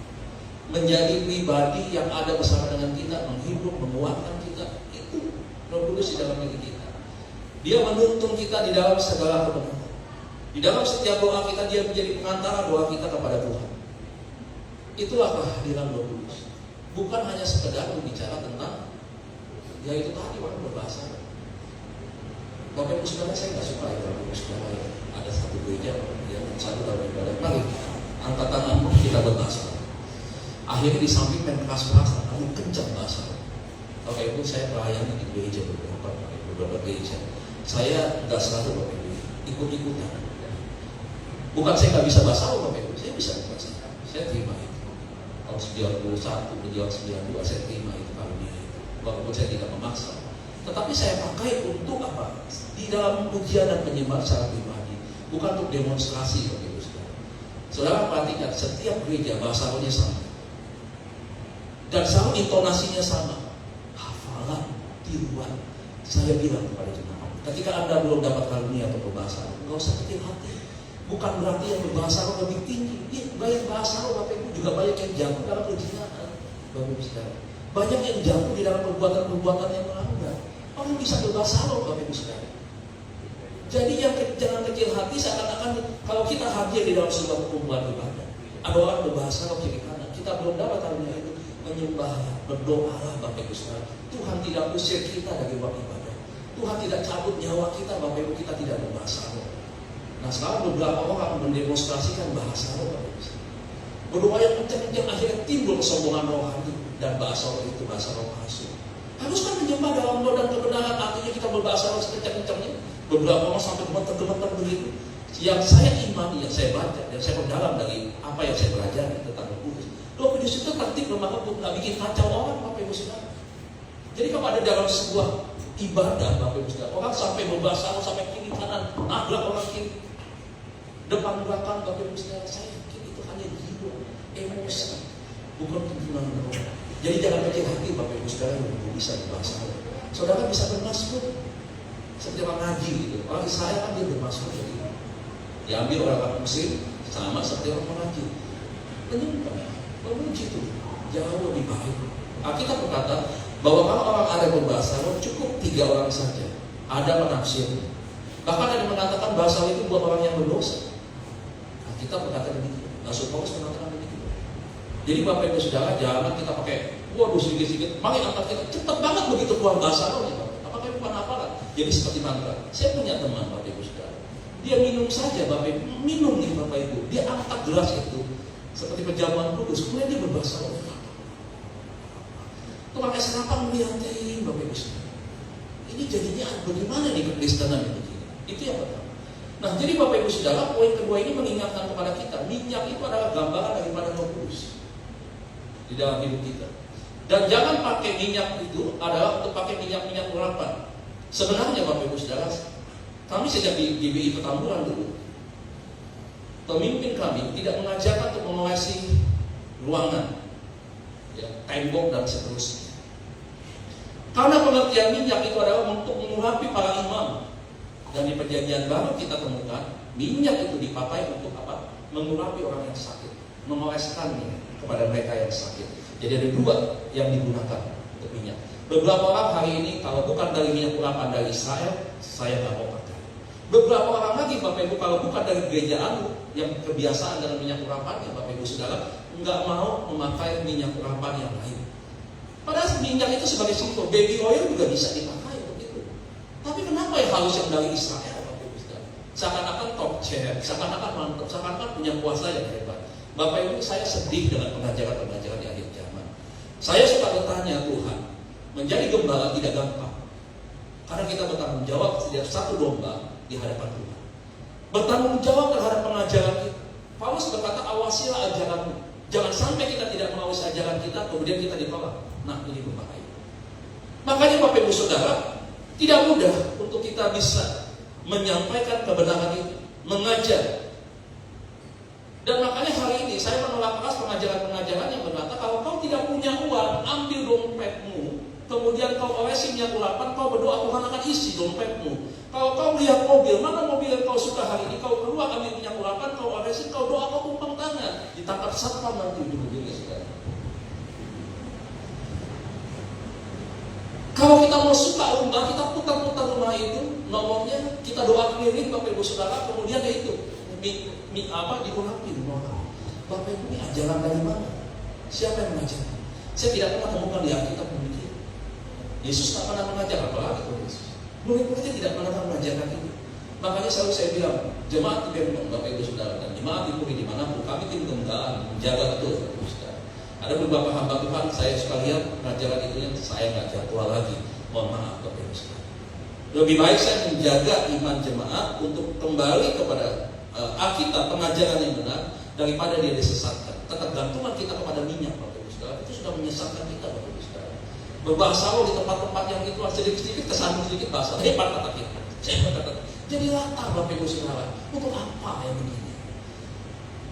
S2: menjadi pribadi yang ada bersama dengan kita, menghibur, menguatkan kita. Itu Roh Kudus di dalam diri kita. Dia menuntun kita di dalam segala kebenaran. Di dalam setiap doa kita, dia menjadi pengantara doa kita kepada Tuhan. Itulah kehadiran Roh Kudus. Bukan hanya sekedar berbicara tentang, ya itu tadi orang berbahasa. Bapak Ibu Saudara, saya nggak suka ya Bapak Ibu Saudara ya. Ada satu gereja yang satu tahun ibadah, mari angkat tangan kita berbahasa. Akhirnya di samping main keras-kerasan, lalu kencang bahasa. Bapak Ibu, saya melayani di gereja beberapa gereja. Saya nggak selalu Bapak Ibu ikut-ikutan. Bukan saya nggak bisa bahasa Bapak Ibu, saya bisa bahasa. Saya terima itu. Tahun 91, menjelang 92, saya terima itu karunia itu. Walaupun saya tidak memaksa. Tetapi saya pakai untuk apa? Di dalam ujian dan penyembah secara pribadi, bukan untuk demonstrasi Bapak Ibu Saudara. Saudara perhatikan, setiap gereja bahasa rohnya sama. Dan selalu intonasinya sama. Hafalan, tiruan. Saya bilang kepada jemaat, ketika Anda belum dapat karunia atau berbahasa, nggak usah kecil hati. Bukan berarti yang berbahasa roh lebih tinggi. Banyak bahasa roh Bapak Ibu juga banyak yang jatuh dalam perjinahan. Bapak Ibu Saudara, banyak yang jatuh di dalam perbuatan-perbuatan yang melanggar. Orang bisa berbahasa roh Bapak Ibu Saudara. Jadi yang jangan kecil hati seakan-akan kalau kita hadir di dalam sebuah perkumpulan ibadah, ada orang berbahasa roh kiri kanan, kita belum dapat karunia itu. Menyembahlah, berdoalah Bapak Ibu Saudara. Tuhan tidak usir kita dari ruang ibadah. Tuhan tidak cabut nyawa kita Bapak Ibu, kita tidak berbahasa roh. Nah sekarang beberapa orang mendemonstrasikan bahasa roh Bapak Ibu Saudara. Berdoa yang kencang-kencang akhirnya timbul kesombongan rohani dan bahasa roh itu bahasa roh palsu. Harus kan menyembah dalam roh dan kebenaran, artinya kita berbahasa roh sekencang-kencangnya. Beberapa orang sampai gemetar-gemetar begitu. Yang saya imani, yang saya baca, yang saya perdalam dari apa yang saya belajar tentang Roh Kudus. Roh Kudus itu tertib lemah lembut, nggak bikin kacau orang Bapak Ibu Saudara. Jadi kalau ada dalam sebuah ibadah, Bapak Ibu Saudara, orang sampai membahas sampai kiri kanan, nabrak orang kiri, depan belakang, Bapak Ibu Saudara, saya yakin itu hanya jiwa, emosi, bukan tuntunan roh. Jadi jangan kecil hati, Bapak Ibu Saudara, yang bisa dibahas. Saudara bisa bermasmur seperti orang ngaji gitu. Orang Israel kan dia bermasmur jadi diambil orang Muslim sama seperti orang mengaji, menyembah, memuji itu jauh lebih baik. Alkitab berkata bahwa kalau orang ada berbahasa roh cukup 3 orang saja ada penafsirnya. Bahkan ada yang mengatakan bahasa itu buat orang yang berdosa. Alkitab berkata begitu. Rasul Paulus mengatakan begitu. Jadi Bapak Ibu Saudara, jangan kita pakai waduh sedikit-sedikit, mari angkat kita cepat banget begitu keluar bahasa roh ya. Apakah itu bukan apalah? Jadi seperti mantra. Saya punya teman Bapak Ibu Saudara. Dia minum saja Bapak Ibu, minum nih Bapak Ibu. Dia angkat gelas itu seperti pejamuan kudus, kemudian dia berbahasa roh. Tukang es rapang melihatin Bapak Ibu Saudara. Ini jadinya bagaimana nih kekristenan itu? Itu yang pertama. Nah, jadi Bapak Ibu Saudara, poin kedua ini mengingatkan kepada kita, minyak itu adalah gambaran daripada Roh Kudus di dalam hidup kita. Dan jangan pakai minyak itu adalah untuk pakai minyak-minyak urapan. Sebenarnya Bapak Ibu Saudara, kami sejak di GBI Petamburan dulu, pemimpin kami tidak mengajarkan untuk mengawasi ruangan, ya, tembok dan seterusnya. Karena pengertian minyak itu adalah untuk mengurapi para imam. Dan di perjanjian baru kita temukan minyak itu dipakai untuk apa? Mengurapi orang yang sakit, mengoleskannya kepada mereka yang sakit. Jadi ada 2 yang digunakan untuk minyak. Beberapa orang hari ini kalau bukan dari minyak urapan dari Israel, saya nggak mau pakai. Beberapa orang lagi Bapak Ibu kalau bukan dari gereja anu yang kebiasaan dengan minyak urapannya, Bapak Ibu Saudara, nggak mau memakai minyak urapan yang lain. Padahal minyak itu sebagai simbol, baby oil juga bisa dipakai begitu. Tapi kenapa yang harus yang dari Israel, Bapak Ibu Saudara? Seakan-akan top chair, seakan-akan mantap, seakan-akan punya kuasa yang hebat. Bapak Ibu, saya sedih dengan pengajaran-pengajaran di akhir zaman. Saya suka bertanya, Tuhan, menjadi gembala tidak gampang. Karena kita bertanggung jawab setiap satu domba di hadapan Tuhan. Bertanggung jawab terhadap pengajaran kita. Paulus berkata, awasilah ajaranmu. Jangan sampai kita tidak mengawasi ajaran kita, kemudian kita ditolak. Nah, ini berbahaya. Makanya Bapak Ibu Saudara, tidak mudah untuk kita bisa menyampaikan kebenaran itu, mengajar. Dan makanya hari ini saya menolak keras pengajaran-pengajaran yang berkata, kalau kau tidak punya uang, ambil dompetmu, kemudian kau olesi minyak urapan, kau berdoa, Tuhan akan isi dompetmu. Kalau kau lihat mobil, mana mobil yang kau suka hari ini, kau keluar ambil minyak urapan, kau olesi, kau doa, kau tumpang tangan, ditangkap satpam nanti ujung-ujungnya sekarang. Kalau kita mau suka rumah, kita putar-putar rumah itu, nomornya kita doa keliling Bapak Ibu Saudara, kemudian ya itu diurapi rumah. Bapak Ibu, ini ajaran dari mana? Siapa yang mengajarkan? Saya tidak pernah temukan di Alkitab demikian. Yesus tak pernah mengajar, apalagi itu Yesus. Murid-muridnya tidak pernah mengajarkan itu. Makanya selalu saya bilang, jemaat di Bentong, Bapak Ibu Saudara, dan jemaat di Puri dimanapun, kami tim gembala menjaga betul Bapak Ibu Saudara. Ada beberapa hamba Tuhan, saya suka lihat pengajaran itu yang saya nggak jadwal lagi. Mohon maaf Bapak Ibu Saudara. Lebih baik saya menjaga iman jemaat untuk kembali kepada Alkitab, pengajaran yang benar, daripada dia disesatkan. Ketergantungan kita kepada minyak Bapak Ibu Saudara itu sudah menyesatkan kita Bapak Ibu Saudara. Berbahasa roh di tempat-tempat yang itu sedikit-sedikit kesandung sedikit bahasa hebat kata kita. Jadi latar Bapak Ibu Saudara, untuk apa yang begini?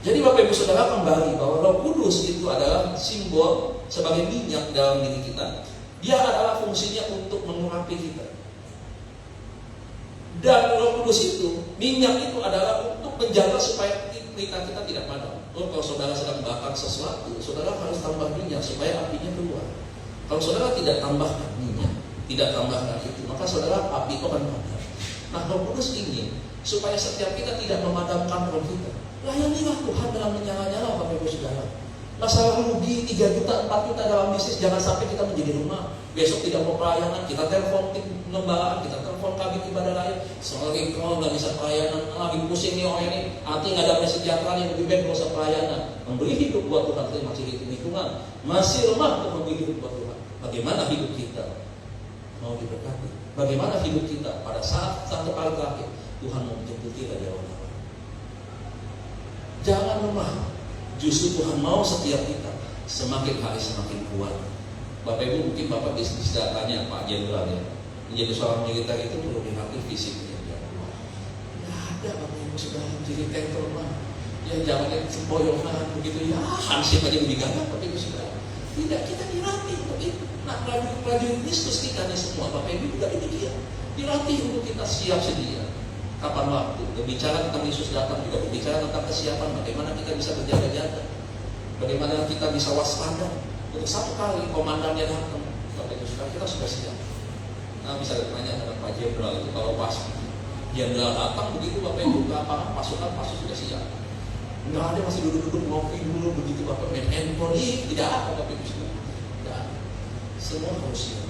S2: Jadi Bapak Ibu Saudara kembali bahwa Roh Kudus itu adalah simbol sebagai minyak dalam diri kita. Dia adalah fungsinya untuk mengurapi kita. Dan Roh Kudus itu, minyak itu adalah untuk menjaga supaya kita tidak padam. Kalau saudara sedang bakar sesuatu, saudara harus tambah minyak supaya apinya keluar. Kalau saudara tidak tambahkan minyak, tidak tambahkan itu, maka saudara api itu akan padam. Nah, Roh Kudus ingin supaya setiap kita tidak memadamkan roh kita. Layanilah Tuhan dalam menyala-nyala Bapak Ibu Saudara. Masalah rugi 3 juta, 4 juta dalam bisnis, jangan sampai kita menjadi rumah. Besok tidak mau pelayanan, kita telepon tim pengembalaan, kita telepon kabin ibadah lain. Sorry, kalau nggak bisa pelayanan, lagi pusing nih orang ini, hati nggak ada kesejahteraan yang lebih baik nggak usah pelayanan. Memberi hidup buat Tuhan, kita masih hidup lingkungan, masih lemah untuk memberi hidup buat Tuhan. Bagaimana hidup kita mau diberkati? Bagaimana hidup kita pada saat satu kali terakhir Tuhan mau menjemput kita di awal. Jangan lemah. Justru Tuhan mau setiap kita semakin hari semakin kuat. Bapak Ibu mungkin Bapak bisa tanya Pak Jenderal ya, menjadi seorang militer itu perlu dilatih fisiknya. Nggak ada Bapak Ibu sudah jadi gentleman. Ya jangan yang semboyongan begitu ya, hansip aja lebih gagah Bapak Ibu sudah. Tidak, kita dilatih untuk itu. Nah, prajurit Kristus kita nih semua Bapak Ibu juga demikian. Dilatih untuk kita siap sedia. Kapan waktu? Berbicara tentang Yesus datang juga berbicara tentang kesiapan. Bagaimana kita bisa berjaga-jaga? Bagaimana kita bisa waspada? Untuk satu kali komandannya datang, Bapak Ibu sudah kita sudah siap. Nah, bisa ditanya dengan Pak Jenderal itu kalau pas Jenderal datang begitu Bapak Ibu ke lapangan pasukan pasti sudah siap. Enggak ada masih duduk-duduk ngopi dulu begitu Bapak main handphone, tidak ada Bapak Ibu sudah. Tidak ada. Semua harus siap.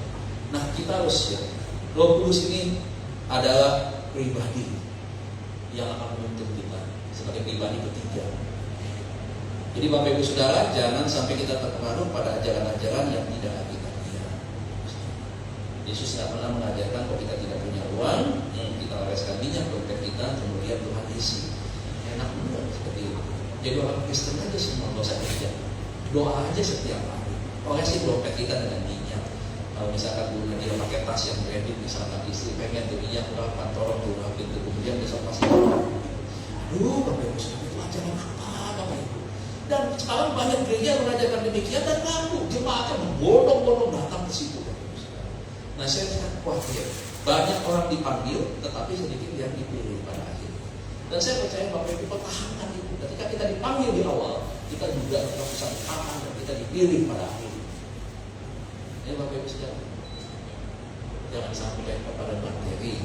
S2: Nah, kita harus siap. Roh Kudus ini adalah pribadi yang akan menuntun kita sebagai pribadi ketiga. Jadi Bapak Ibu Saudara, jangan sampai kita terpengaruh pada ajaran-ajaran yang tidak kita lihat. Yesus tidak pernah mengajarkan kalau kita tidak punya uang, kita oleskan minyak dompet kita, kemudian Tuhan isi. Enak banget seperti itu. Jadi orang Kristen aja semua nggak usah kerja, doa aja setiap hari. Olesi dompet kita dengan minyak. Kalau misalkan dulu dia pakai tas yang kredit, misalkan istri pengen tuh minyak berapa, tolong tuh rapin tuh, kemudian besok pasti. Aduh, Bapak Ibu Saudara, itu ajaran apa Bapak Ibu? Dan sekarang banyak gereja mengajarkan demikian dan ngaku jemaatnya berbondong-bondong datang ke situ. Nah, saya sangat khawatir banyak orang dipanggil tetapi sedikit yang dipilih pada akhir. Dan saya percaya Bapak Ibu pertahankan itu. Ketika kita dipanggil di awal, kita juga bisa tahan dan kita dipilih pada akhir. Ya Bapak Ibu saudara, jangan sampai kepada materi,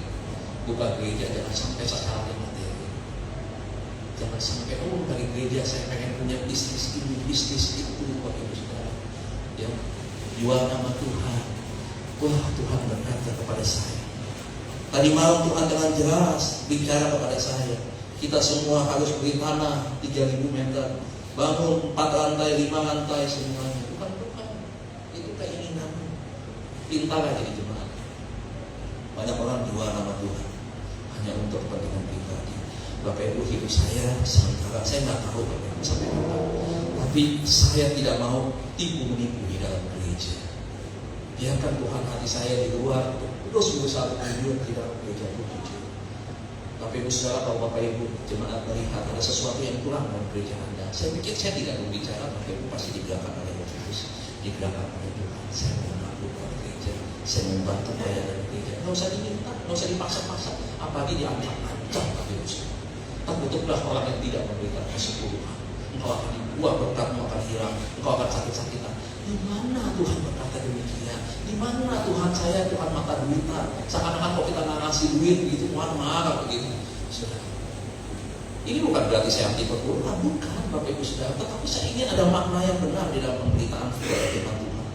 S2: bukan gereja, jangan sampai sasaran materi. Jangan sampai dari gereja saya pengen punya bisnis ini, bisnis itu, Bapak Ibu saudara. Ya, jual nama Tuhan. Wah, Tuhan berkata kepada saya. Tadi malam Tuhan dengan jelas bicara kepada saya. Kita semua harus beri tanah 3.000 meter, bangun 4 lantai, 5 lantai semuanya. Bukan Tuhan, itu keinginan. Pintar aja di jemaat. Banyak orang jual nama Tuhan hanya untuk kepentingan pribadi. Bapak Ibu, hidup saya sementara saya nggak tahu Bapak Ibu sampai apa, tapi saya tidak mau tipu menipu di dalam gereja. Biarkan Tuhan hati saya di luar, terus berusaha berjujur di dalam gereja itu jujur. Bapak Ibu saudara, kalau Bapak Ibu jemaat melihat ada sesuatu yang kurang dalam gereja Anda, saya pikir saya tidak berbicara, Bapak Ibu pasti digerakkan oleh Roh Kudus, digerakkan oleh Tuhan. Saya mau melakukan gereja, saya membantu pelayanan gereja. Nggak usah diminta, nggak usah dipaksa-paksa, apalagi diancam-ancam Bapak Ibu saudara. Takutlah orang yang tidak memberikan kasih Tuhan. Engkau akan dibuat berkatmu akan hilang, engkau akan sakit-sakitan. Di mana Tuhan berkata demikian? Di mana Tuhan saya, Tuhan mata duitan? Seakan-akan kalau kita nggak ngasih duit begitu, Tuhan marah begitu. Saudara, ini bukan berarti saya anti perpuluhan, bukan Bapak Ibu saudara. Tetapi saya ingin ada makna yang benar di dalam pemberitaan firman Tuhan.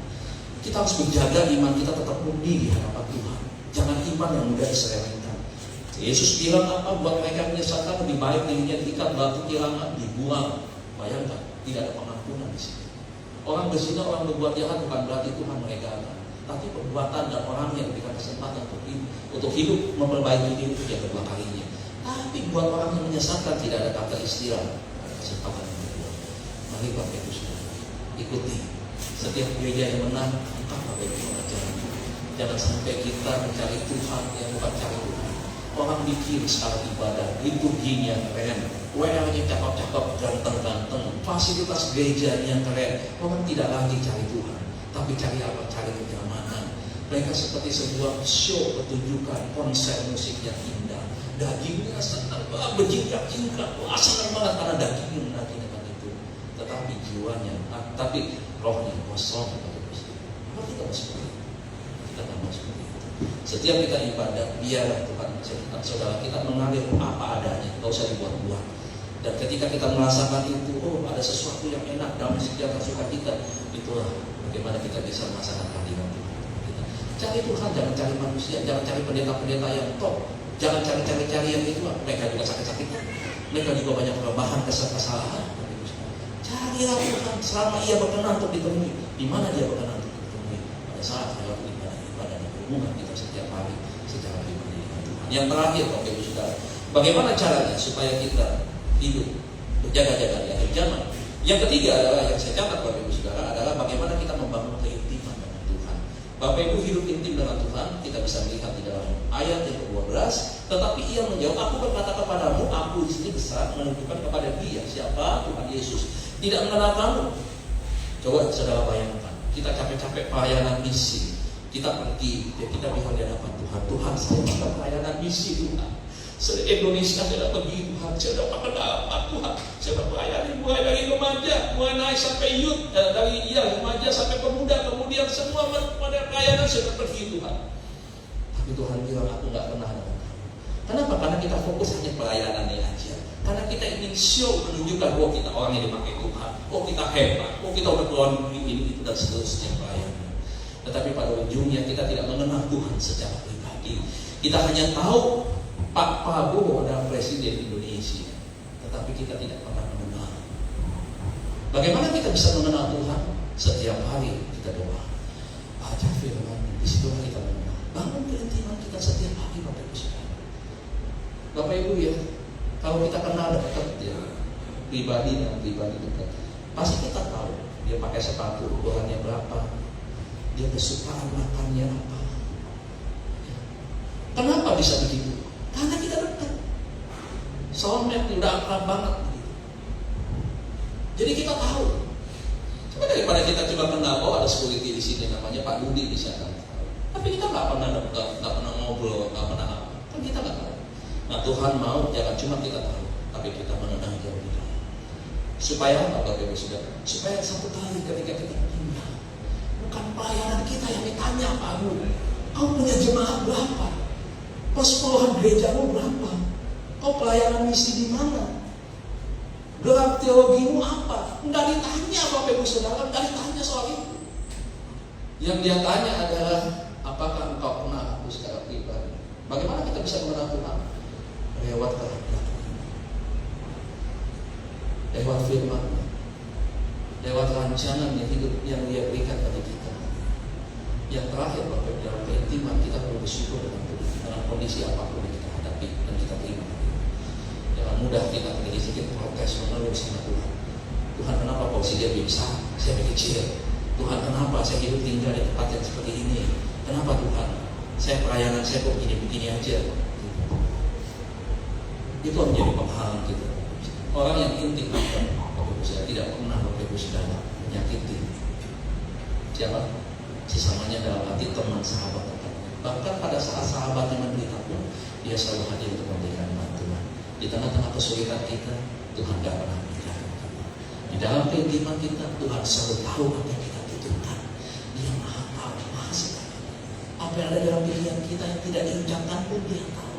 S2: Kita harus menjaga iman kita tetap murni di hadapan Tuhan. Jangan iman yang mudah diselewengkan. Yesus bilang apa? Buat mereka yang menyesatkan lebih baik dirinya diikat batu tirangan dibuang. Bayangkan, tidak ada pengampunan di sini. Orang berzina, orang berbuat jahat bukan berarti Tuhan mereka, tapi perbuatan dan orang yang diberikan kesempatan untuk hidup memperbaiki diri itu yang kedua kalinya. Tapi buat orang yang menyesatkan tidak ada kata istilah, ada kesempatan yang kedua. Mari Bapak Ibu saudara, ikuti setiap gereja yang menang, angkat Bapak Ibu ajaran. Jangan sampai kita mencari Tuhan yang bukan cari Tuhan. Orang bikin skala ibadah, liturginya keren, WL-nya cakep-cakep, ganteng-ganteng, fasilitas gerejanya keren. Orang tidak lagi cari Tuhan, tapi cari apa? Cari kenyamanan. Mereka seperti sebuah show pertunjukan, konser musik yang indah. Dagingnya senang, berjingkrak-jingkrak, senang banget karena dagingnya menanti dengan itu. Tetapi jiwanya, tapi rohnya kosong. Apa kita mau seperti itu? Kita tidak mau seperti itu. Setiap kita ibadah, biarlah Tuhan saudara kita mengalir apa adanya, tidak usah dibuat-buat. Dan ketika kita merasakan itu, oh ada sesuatu yang enak, damai sejahtera sukacita, itulah bagaimana kita bisa merasakan kehadiran Tuhan. Cari Tuhan, jangan cari manusia, jangan cari pendeta-pendeta yang top, jangan cari yang itu. Mereka juga sakit-sakitan, mereka juga banyak kelemahan, kesalahan. Carilah Tuhan selama Ia berkenan untuk ditemui. Di mana Dia berkenan untuk ditemui? Pada saat lewat ibadah dan hubungan kita setiap hari secara pribadi dengan Tuhan. Yang terakhir, Bapak Ibu saudara, bagaimana caranya supaya kita hidup berjaga-jaga di akhir zaman? Yang ketiga adalah yang saya catat Bapak Ibu saudara adalah bagaimana kita membangun keintiman dengan Bapak Ibu hidup intim dengan Tuhan, kita bisa melihat di dalam ayat yang ke-12. Tetapi ia menjawab, aku berkata kepadamu, aku di sini besar, menunjukkan kepada dia siapa Tuhan Yesus. Tidak mengenal kamu. Coba saudara bayangkan, kita capek-capek pelayanan misi, kita pergi, kita bisa di hadapan Tuhan. Tuhan, saya dapat pelayanan misi Tuhan. Se-Indonesia saya dapat pergi Tuhan, saya dapat pendapat Tuhan, saya dapat melayani mulai dari remaja, mulai naik sampai youth, dari remaja sampai pemuda, kemudian semua pada pelayanan saya dapat pergi Tuhan. Tapi Tuhan bilang aku nggak pernah dengan kamu. Kenapa? Karena kita fokus hanya pelayanannya aja. Karena kita ingin show, menunjukkan bahwa kita orang yang dipakai Tuhan, oh kita hebat, oh kita udah keluar negeri ini itu dan seterusnya pelayanan. Tetapi pada ujungnya kita tidak mengenal Tuhan secara pribadi. Kita hanya tahu Pak Prabowo adalah presiden Indonesia, tetapi kita tidak pernah mengenal. Bagaimana kita bisa mengenal Tuhan? Setiap hari kita doa, baca firman, disitulah kita mengenal. Bangun keintiman kita setiap hari, Bapak Ibu Saudara. Bapak Ibu ya, kalau kita kenal dekat ya, pribadi dengan pribadi dekat, pasti kita tahu dia pakai sepatu ukurannya berapa, dia kesukaan makannya apa. Kenapa bisa begitu? Karena kita dekat. Soulmate udah akrab banget gitu. Jadi kita tahu. Coba daripada kita coba kenal, oh ada security di sini namanya Pak Dudi di sana. Tapi kita nggak pernah ngobrol, nggak pernah apa. Kan kita nggak tahu. Nah Tuhan mau jangan cuma kita tahu, tapi kita mengenal dia lebih dalam. Supaya apa Bapak Ibu Saudara? Supaya satu kali ketika kita pindah, bukan pelayanan kita yang ditanya, Pak Abu, kau punya jemaat berapa? Persepuluhan gerejamu berapa? Kau pelayanan misi di mana? Gelar teologimu apa? Enggak ditanya Bapak Ibu Saudara, enggak ditanya soal itu. Yang dia tanya adalah apakah engkau kenal aku secara pribadi? Bagaimana kita bisa mengenal Tuhan? Lewat kehendak, lewat firman, lewat rancangan yang hidup yang dia berikan pada kita. Yang terakhir Bapak Ibu, dalam keintiman kita perlu bersyukur dengan Tuhan dalam kondisi apapun yang kita hadapi dan kita terima. Jangan mudah kita terjadi sedikit protes mengeluh sama Tuhan. Tuhan kenapa porsi dia bisa, saya kecil? Tuhan kenapa saya hidup tinggal di tempat yang seperti ini? Kenapa Tuhan? Saya pelayanan saya kok begini-begini aja. Itu menjadi penghalang kita. Orang yang intim Bapak Ibu saya tidak pernah Bapak Ibu Saudara menyakiti siapa? Sesamanya dalam arti teman sahabat dekatnya. Bahkan pada saat sahabatnya menderita pun dia selalu hadir untuk memberikan bantuan. Di tengah-tengah kesulitan kita, Tuhan tidak pernah meninggalkan kita. Di dalam keintiman kita, Tuhan selalu tahu apa yang kita butuhkan. Dia maha tahu, maha sekali. Apa yang ada dalam pikiran kita yang tidak diucapkan pun dia tahu.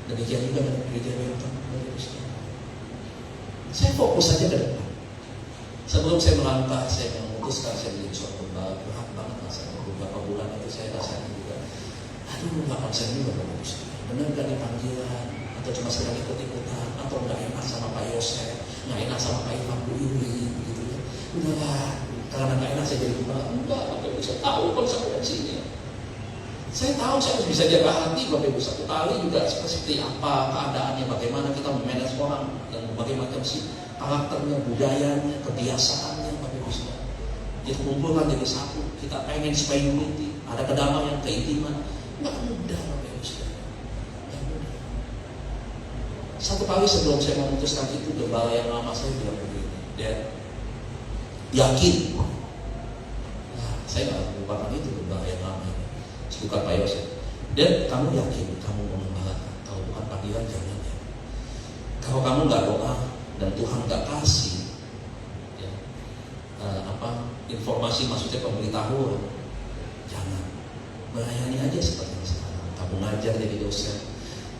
S2: Demikian juga dengan gereja Welcome. Saya fokus saja ke depan. Sebelum saya melangkah, saya memutuskan saya menjadi suatu berat banget rasanya. Beberapa bulan itu saya rasakan juga, aduh gak konsen juga bagus. Benar gak dipanggilan, atau cuma sedang ikut-ikutan, atau gak enak sama Pak Yosef, gak enak sama Pak Ivan Bu Iwi, gitu ya. Udahlah, karena gak enak saya jadi gembala. Enggak, Bapak Ibu saya tahu konsekuensinya. Saya tahu saya harus bisa jaga hati Bapak Ibu satu kali juga seperti apa keadaannya, bagaimana kita memanage orang dan bagaimana sih karakternya, budayanya, kebiasaannya Bapak Ibu saudara. Kita kumpulkan jadi satu, kita pengen supaya unity, ada kedamaian, keintiman. Nggak mudah Bapak Ibu saudara, nggak mudah. Satu kali sebelum saya memutuskan itu, gembala yang lama saya bilang begini, dia yakin, nah, saya nggak lupakan itu gembala yang lama ini, bukan Pak Yosef. Dan kamu yakin kamu mau mengembalakan? Kalau bukan panggilan jangan ya. Kalau kamu nggak doa dan Tuhan nggak kasih ya, informasi, maksudnya pemberitahuan, jangan. Melayani aja seperti yang sekarang. Kamu ngajar jadi dosen,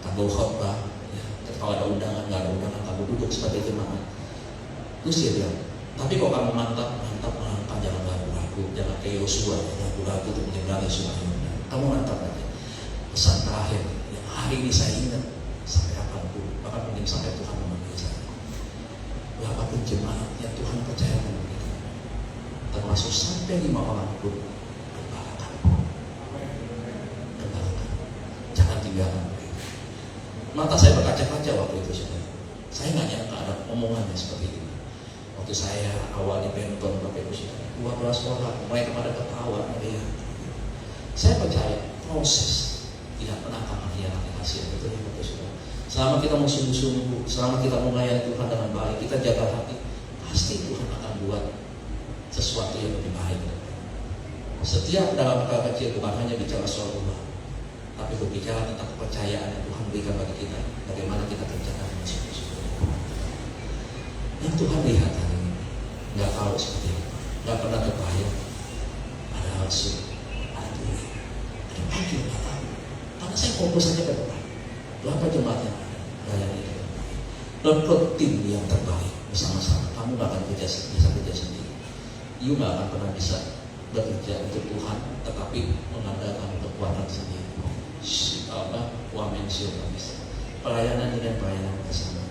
S2: kamu khotbah ya. Kalau ada undangan, nggak ada undangan, kamu duduk sebagai jemaat. Terus dia bilang, tapi kalau kamu mantap, jangan ragu-ragu, jangan kayak Yosua, ragu-ragu untuk menyeberangi Sungai Yordan. Kamu mantap aja. Pesan terakhir yang hari ini saya ingat sampai kapanpun, bahkan mungkin sampai Tuhan memanggil saya. Berapapun jemaat yang Tuhan percayakan kita, termasuk sampai 5 orang pun, gembalakan. Gembalakan. Jangan tinggalkan mereka. Mata saya berkaca-kaca waktu itu saudara. Saya nggak nyangka ada omongannya seperti ini. Waktu saya awalnya benton Bapak Ibu saudara, 12 orang, mereka pada ketawa melihat. Saya percaya proses tidak pernah akan mengkhianati hasil. Betul ya Bapak Saudara. Selama kita mau sungguh-sungguh, selama kita mau melayani Tuhan dengan baik, kita jaga hati, pasti Tuhan akan buat sesuatu yang lebih baik. Setiap dalam hal kecil bukan hanya bicara soal uang, tapi berbicara tentang kepercayaan yang Tuhan berikan bagi kita, bagaimana kita kerjakan dengan sungguh-sungguh. Yang Tuhan lihat hari ini, nggak tahu seperti apa, nggak pernah terbayang. Ada langsung, ada Tuhan, ada pagi nggak tahu. Karena saya fokus saja ke depan. Berapa jemaat yang ada, layani itu. Rekrut tim yang terbaik bersama-sama. Kamu nggak akan bisa kerja sendiri. You nggak akan pernah bisa bekerja untuk Tuhan, tetapi mengandalkan kekuatan sendiri. Wamen siapa bisa. Pelayanan dengan pelayanan bersama.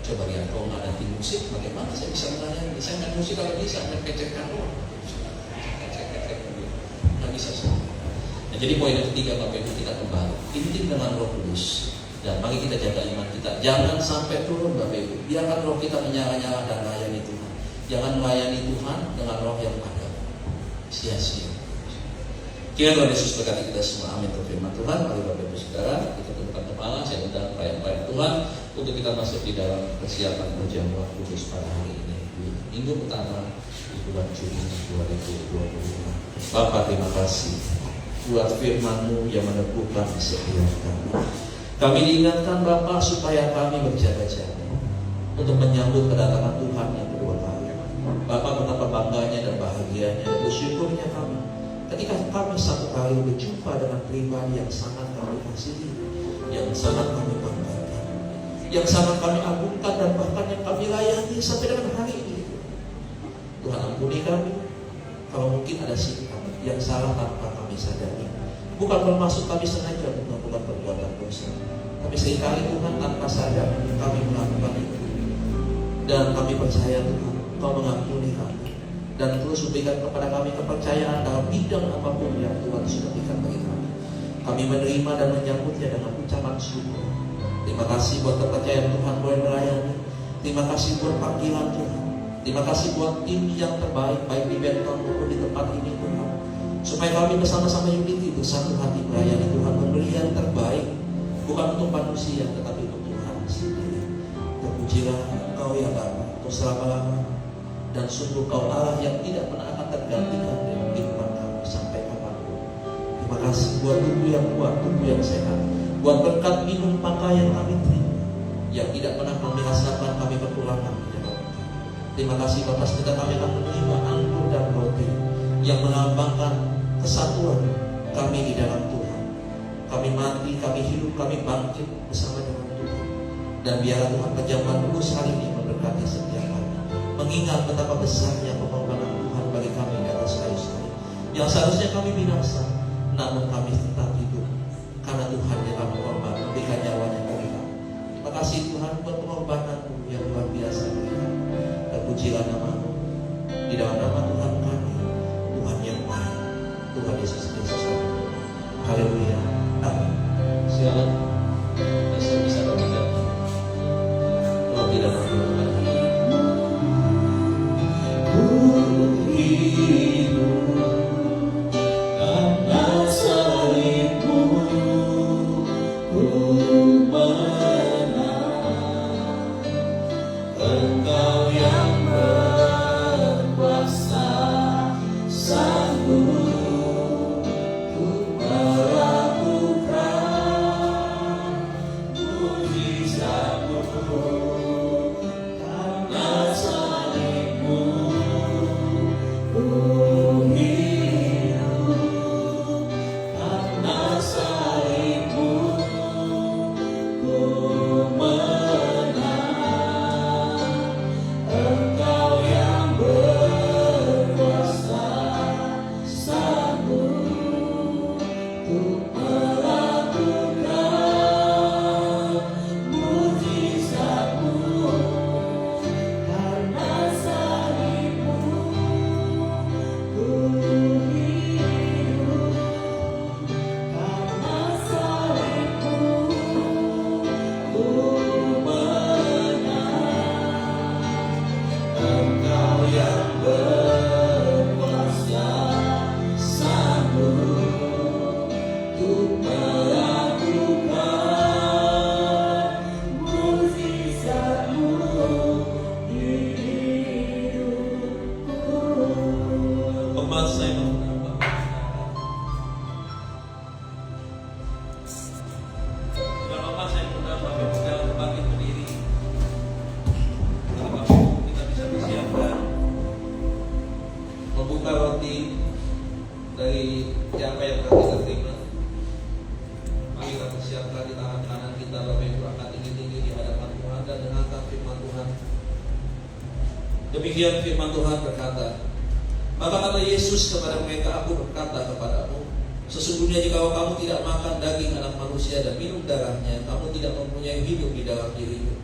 S2: Coba lihat, kalau nggak ada tim musik, bagaimana saya bisa melayani? Saya nggak musik kalau bisa, nggak kecekkan doang. Nggak bisa semua. Nah, jadi poin yang ketiga Bapak Ibu, kita kembali intim dengan Roh Kudus dan mari kita jaga iman kita. Jangan sampai turun Bapak Ibu. Biarkan roh kita menyala-nyala dan melayani Tuhan. Jangan melayani Tuhan dengan roh yang padam, sia-sia. Kiranya Tuhan Yesus berkati kita semua. Amin. Firman Tuhan, mari Bapak Ibu Saudara, kita tundukkan kepala. Saya undang pelayan-pelayan Tuhan untuk kita masuk di dalam persiapan perjamuan kudus pada hari ini, minggu pertama di bulan Juni 2025. Bapa, terima kasih buat firman-Mu yang meneguhkan setiap kami. Kami diingatkan Bapa supaya kami berjaga-jaga untuk menyambut kedatangan Tuhan yang kedua kali. Bapa, betapa bangganya dan bahagianya dan bersyukurnya kami ketika kami satu kali berjumpa dengan pribadi yang sangat kami kasihi, yang sangat kami banggakan, yang sangat kami agungkan dan bahkan yang kami layani sampai dengan hari ini. Tuhan ampuni kami kalau mungkin ada sikap yang salah tanpa kami sadari. Bukan bermaksud kami sengaja melakukan perbuatan dosa, tapi seringkali Tuhan tanpa sadar kami melakukan itu. Dan kami percaya Tuhan, Kau mengampuni kami dan terus berikan kepada kami kepercayaan dalam bidang apapun yang Tuhan sudah berikan bagi kami. Kami menerima dan menyambutnya dengan ucapan syukur. Terima kasih buat kepercayaan Tuhan boleh melayani. Terima kasih buat panggilan Tuhan. Terima kasih buat tim yang terbaik, baik di Benton maupun di tempat ini Tuhan. Supaya kami bersama-sama unity, bersatu hati melayani Tuhan, memberi yang terbaik, bukan untuk manusia, tetapi untuk Tuhan sendiri. Terpujilah Engkau ya Bapa, untuk selama-lamanya. Dan sungguh Kau Allah yang tidak pernah akan tergantikan dalam kehidupan kami sampai kapanpun. Terima kasih buat tubuh yang kuat, tubuh yang sehat, buat berkat minum pakaian kami terima, yang tidak pernah kami rasakan kami kekurangan di dalam kami. Terima kasih Bapak, sebentar kami akan menerima anggur dan roti yang melambangkan kesatuan kami di dalam Tuhan. Kami mati, kami hidup, kami bangkit bersama dengan Tuhan. Dan biarlah Tuhan perjamuan kudus hari ini memberkati setiap kami, mengingat betapa besarnya pengorbanan Tuhan bagi kami di atas kayu salib, yang seharusnya kami binasa, namun kami tetap hidup karena Tuhan yang telah berkorban memberikan nyawanya bagi kami. Terima kasih Tuhan buat pengorbanan-Mu yang luar biasa bagi kami. Terpujilah nama-Mu di dalam nama Tuhan kami, Tuhan yang baik, Tuhan Yesus Kristus. Haleluya. Amin. Silakan. Bisa berbicara. Kalau tidak berbicara. Demikian firman Tuhan berkata, maka kata Yesus kepada mereka, aku berkata kepadamu, sesungguhnya jika kamu tidak makan daging anak manusia dan minum darahnya, kamu tidak mempunyai hidup di dalam dirimu.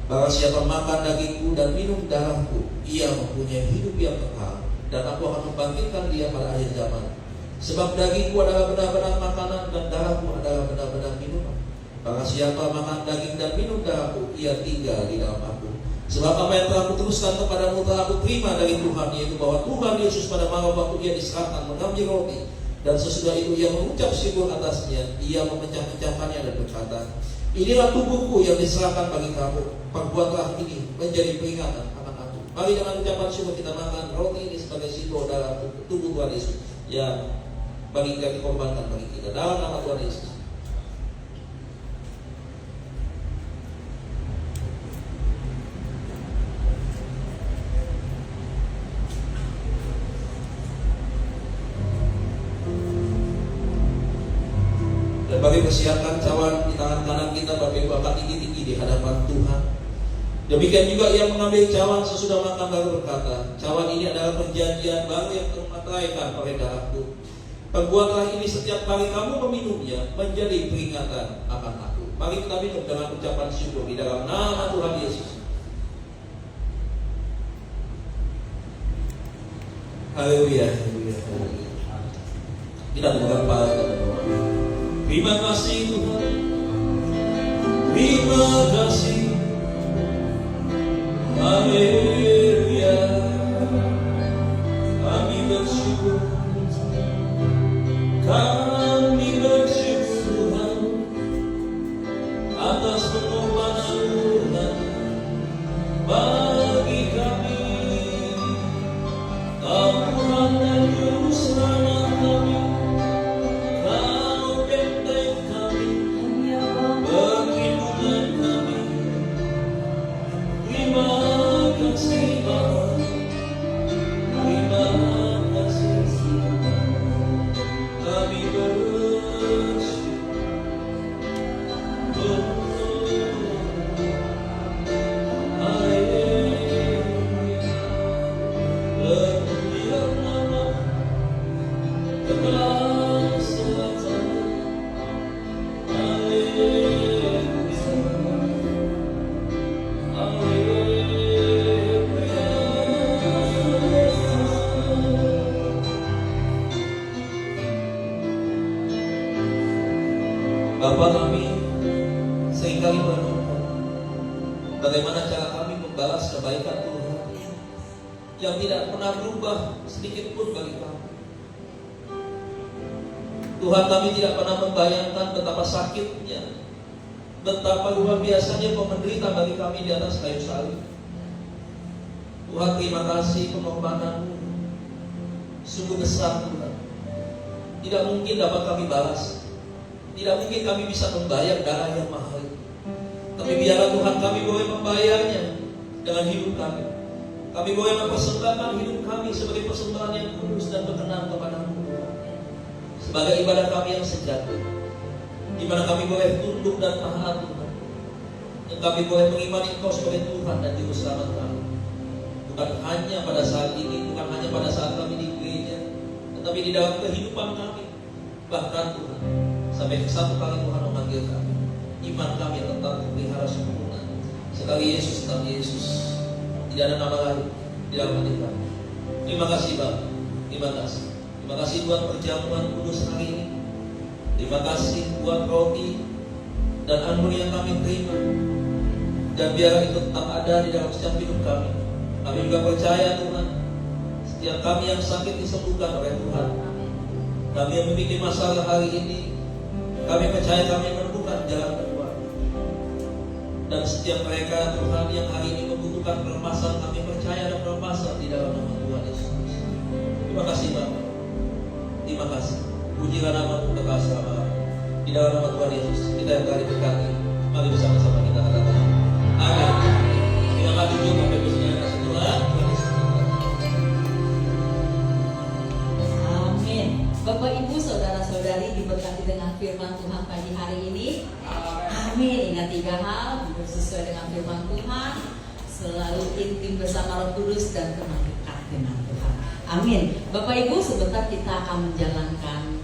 S2: Barang siapa makan dagingku dan minum darahku, ia mempunyai hidup yang kekal, dan aku akan membangkitkan dia pada akhir zaman. Sebab dagingku adalah benar-benar makanan dan darahku adalah benar-benar minuman. Barang siapa makan daging dan minum darahku, ia tinggal di dalam aku. Sebab apa yang telah kuteruskan kepadamu telah aku terima dari Tuhan, yaitu bahwa Tuhan Yesus pada malam waktu dia diserahkan mengambil roti, dan sesudah itu ia mengucap syukur atasnya, ia memecah-mecahkannya dan berkata, inilah tubuhku yang diserahkan bagi kamu, perbuatlah ini menjadi peringatan akan aku. Mari dengan ucapan syukur kita makan roti ini sebagai simbol dalam tubuh Tuhan Yesus yang bagi kita dikorbankan bagi kita dalam nama Tuhan Yesus. Bagi persiapkan cawan di tangan kanan kita, Bapak Ibu angkat tinggi-tinggi di hadapan Tuhan. Demikian juga ia mengambil cawan sesudah makan lalu berkata, cawan ini adalah perjanjian baru yang termateraikan oleh darahku. Perbuatlah ini setiap kali kamu meminumnya menjadi peringatan akan aku. Mari kita minum dengan ucapan syukur di dalam nama Tuhan Yesus. Haleluya, haleluya, haleluya. Kita tundukkan kepala kita berdoa. Terima kasih Tuhan, terima kasih, haleluya. Kami bersyukur, kami bersyukur Tuhan atas pengorbanan Tuhan bagi kami. Kau Tuhan dan Juru Selamat kami. Bapa kami seringkali merenungkan bagaimana cara kami membalas kebaikan Tuhan yang tidak pernah berubah sedikit pun bagi kami. Tuhan, kami tidak pernah membayangkan betapa sakitnya, betapa luar biasanya Kau menderita bagi kami di atas kayu salib. Tuhan, terima kasih pengorbanan-Mu sungguh besar Tuhan. Tidak mungkin dapat kami balas. Tidak mungkin kami bisa membayar darah yang mahal itu. Tapi biarlah Tuhan kami boleh membayarnya dengan hidup kami. Kami boleh mempersembahkan hidup kami sebagai persembahan yang kudus dan berkenan kepada-Mu, sebagai ibadah kami yang sejati, di mana kami boleh tunduk dan taat Tuhan, dan kami boleh mengimani Engkau sebagai Tuhan dan Juru Selamat kami. Bukan hanya pada saat ini, bukan hanya pada saat kami di gereja, tetapi di dalam kehidupan kami. Bahkan Tuhan, sampai satu kali Tuhan memanggil kami, iman kami tetap terpelihara sempurna. Sekali Yesus tetap Yesus, tidak ada nama lain di dalam hati kami. Terima kasih Bapak, terima kasih. Terima kasih buat perjamuan kudus hari ini. Terima kasih buat roti dan anggur yang kami terima. Dan biar itu tetap ada di dalam setiap hidup kami. Kami juga percaya Tuhan, setiap kami yang sakit disembuhkan oleh Tuhan. Kami yang memiliki masalah hari ini, kami percaya kami menemukan jalan keluar. Dan setiap mereka Tuhan yang hari ini membutuhkan permasalahan, kami percaya ada permasalahan di dalam nama Tuhan Yesus. Terima kasih Bapak. Terima kasih. Pujilah nama-Mu kekal selama-lamanya. Di dalam nama Tuhan Yesus kita yang telah diberkati, mari bersama-sama kita katakan amin. Terima kasih juga Bapak Ibu sekalian kasih Tuhan.
S3: Amin. Bapak Ibu, saudara-saudari diberkati dengan firman Tuhan pagi hari ini. Amin. Ingat 3 hal, hidup sesuai dengan firman Tuhan, selalu intim bersama Roh Kudus dan kenal dekat dengan Tuhan. Amin. Bapak Ibu, sebentar kita akan menjalankan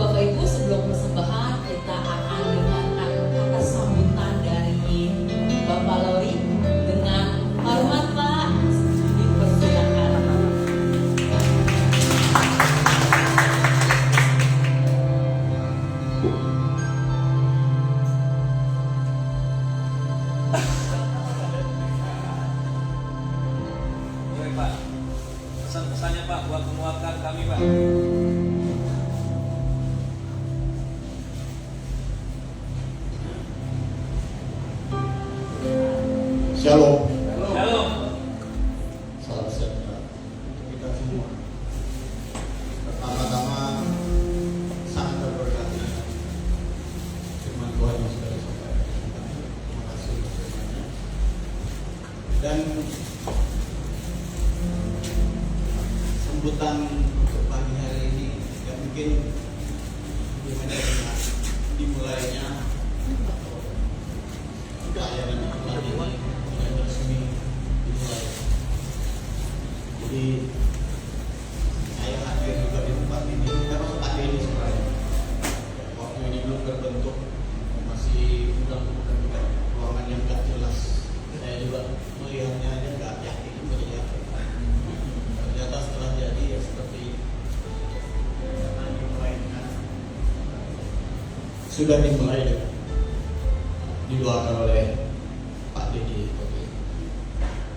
S3: Bapak Ibu, sebelum persembahan kita akan dengarkan kata sambutan dari Bapak Lori dengan hormat Pak. Dipersilakan.
S4: Oke Pak, pesan-pesannya Pak buat menguatkan kami Pak.
S5: Shalom.
S4: Shalom.
S5: Salam sejahtera untuk kita semua. Pertama-tama sangat terberkati firman Tuhan yang sudah disampaikan. Terima kasih untuk firman-Nya. Dan sambutan untuk pagi hari ini ya mungkin gimana dengan dimulainya atau tidak ya nanti ini mulai resmi dimulai. Jadi saya hadir juga di tempat ini termasuk hadir ini sebenarnya. Waktu ini belum terbentuk, masih bukan ruangan yang gak jelas. Saya juga melihatnya aja gak yakin melihat. Ternyata setelah jadi ya seperti ini. Karena dimulainya sudah dimulai dengan didoakan oleh Pak Dedi.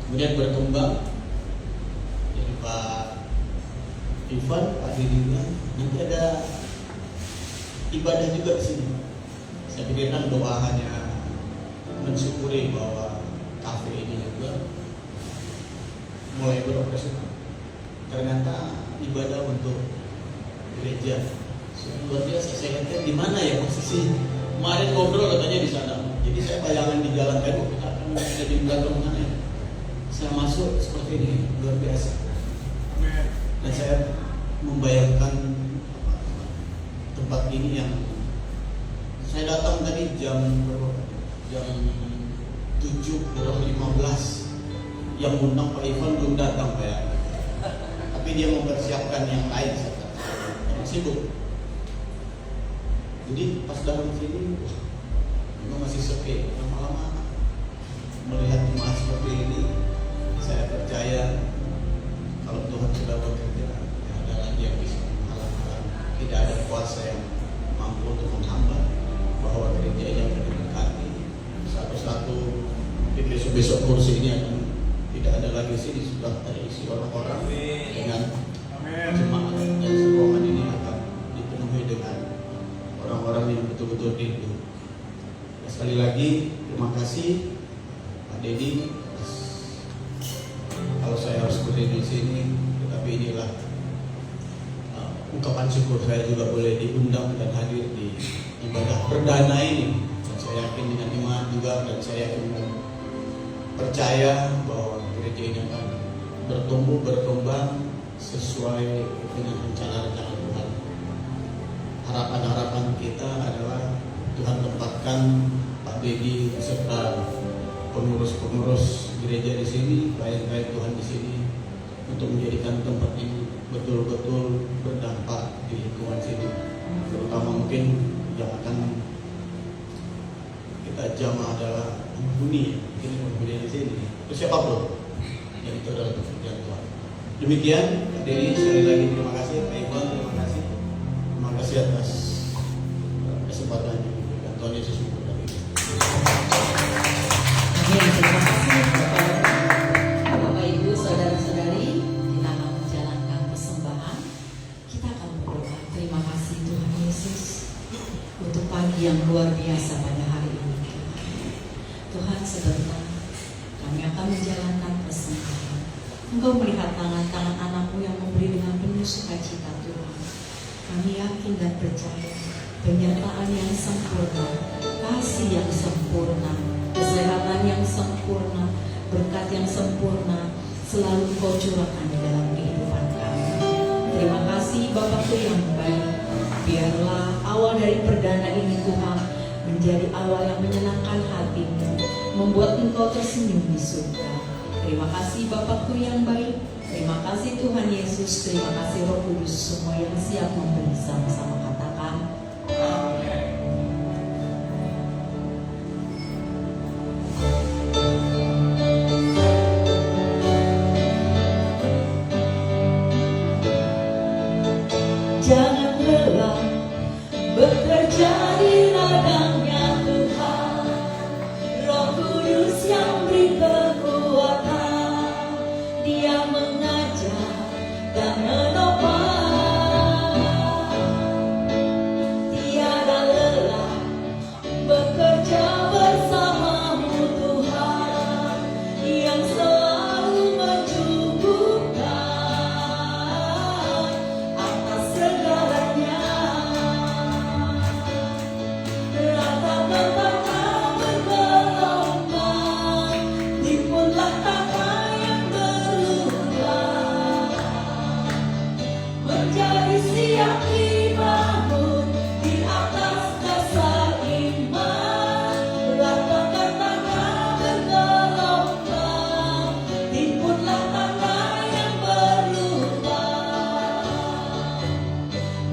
S5: Kemudian berkembang jadi Pak Ivan, Pak Dedi bilang nanti ada ibadah juga di sini. Saya pikirkan doa hanya mensyukuri bahwa kafe ini juga mulai beroperasional. Ternyata ibadah untuk gereja luar biasa. Saya kata di mana ya posisi? Kemarin ngobrol katanya di sana. Jadi saya bayangan di jalan kayu kita akan ada di belakang mana ya? Saya masuk seperti ini luar biasa. Dan saya membayangkan tempat ini yang saya datang tadi jam 7:15. Yang undang Pak Ivan belum datang Pak ya. Tapi dia mempersiapkan yang lain saya kata. Sibuk. Jadi pas dalam sini memang masih sepi. Lama-lama melihat jemaat seperti ini, saya percaya kalau Tuhan sudah bekerja, tidak ada lagi yang bisa menghalang-halang. Tidak ada kuasa yang mampu untuk menghambat bahwa gereja yang mendekati satu-satu di besok-besok kursi ini akan tidak ada lagi sini, sudah terisi orang-orang dengan jemaat dan ruangan ini akan dipenuhi dengan orang-orang yang betul-betul rindu. Ya, sekali lagi terima kasih Pak Dedi. Kalau saya harus berdiri di sini, tetapi inilah ungkapan syukur saya juga boleh diundang dan hadir di ibadah perdana ini. Dan saya yakin dengan iman juga, dan saya yakin percaya bahwa gereja ini akan bertumbuh berkembang sesuai dengan rencana-rencana Tuhan. Harapan-harapan kita adalah Tuhan tempatkan Pak Dedi beserta pengurus-pengurus gereja di sini, klien-klien Tuhan di sini, untuk menjadikan tempat ini betul-betul berdampak di lingkungan sini. Terutama mungkin yang akan kita jamah adalah penghuni, ini penghuni di sini. Itu siapapun, yang itu adalah pekerjaan Tuhan. Demikian, Pak Dedi, sekali lagi terima kasih, Pak Ivan, terima kasih. Terima kasih atas kesempatan yang diberikan. Tuhan Yesus memberkati.
S3: Terima kasih Bapak Ibu, saudara-saudari. Kita akan menjalankan persembahan. Kita akan berdoa. Terima kasih Tuhan Yesus untuk pagi yang luar biasa pada hari ini. Tuhan, sebentar kami akan menjalankan persembahan. Engkau melihat tangan-tangan anakmu yang memberi dengan penuh sukacita Tuhan. Kami yakin dan percaya penyertaan yang sempurna, kasih yang sempurna, kesehatan yang sempurna, berkat yang sempurna selalu Kau curahkan di dalam kehidupan kami. Terima kasih Bapakku yang baik. Biarlah awal dari perdana ini Tuhan menjadi awal yang menyenangkan hatimu, membuat engkau tersenyum di surga. Terima kasih Bapakku yang baik. Terima kasih Tuhan Yesus. Terima kasih Roh Kudus, semua yang siap memberi sama-sama katakan amin. Jangan lelah bekerja di ladangnya Tuhan, Roh Kudus yang beri kekuatan, Dia mengajar dan menopang. Tiada lelah bekerja bersamamu Tuhan, yang selalu mencukupkan atas segalanya. Rata-rata bergelombang, timbulah kata yang berulang, menjadi siap dibangun di atas dasar iman. Rata-rata bergelombang, timbulah kata yang berulang,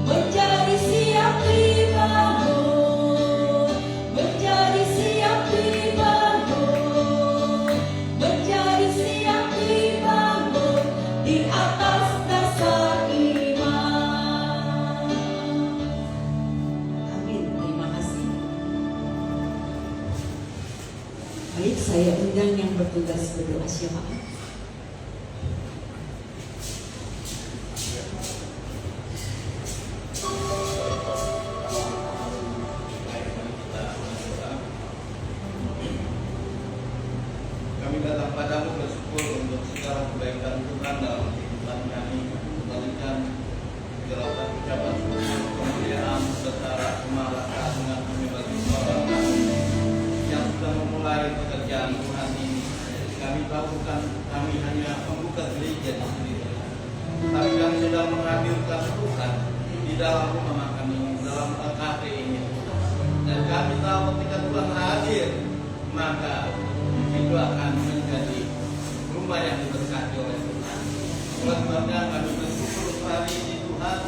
S3: menjadi siap dibangun, menjadi siap dibangun, menjadi siap dibangun di atas dasar iman. Amin. Terima kasih. Baik, saya undang yang bertugas berdoa syafaat.
S5: Kami datang padamu bersyukur untuk segala kebaikan Tuhan dalam kehidupan kami. Kembalikan segala ucapan syukur, kemuliaan, serta rasa keagungan kami bagi Tuhan kami yang sudah memulai pekerjaan Tuhan ini. Kami tahu bukan kami hanya membuka gereja di sini, tapi kami sedang menghadirkan Tuhan di dalam rumah makan ini, dalam kafe ini. Dan kami tahu ketika Tuhan hadir, maka itu akan menjadi rumah yang diberkati oleh Tuhan. Oleh sebabnya kami bersyukur hari ini Tuhan,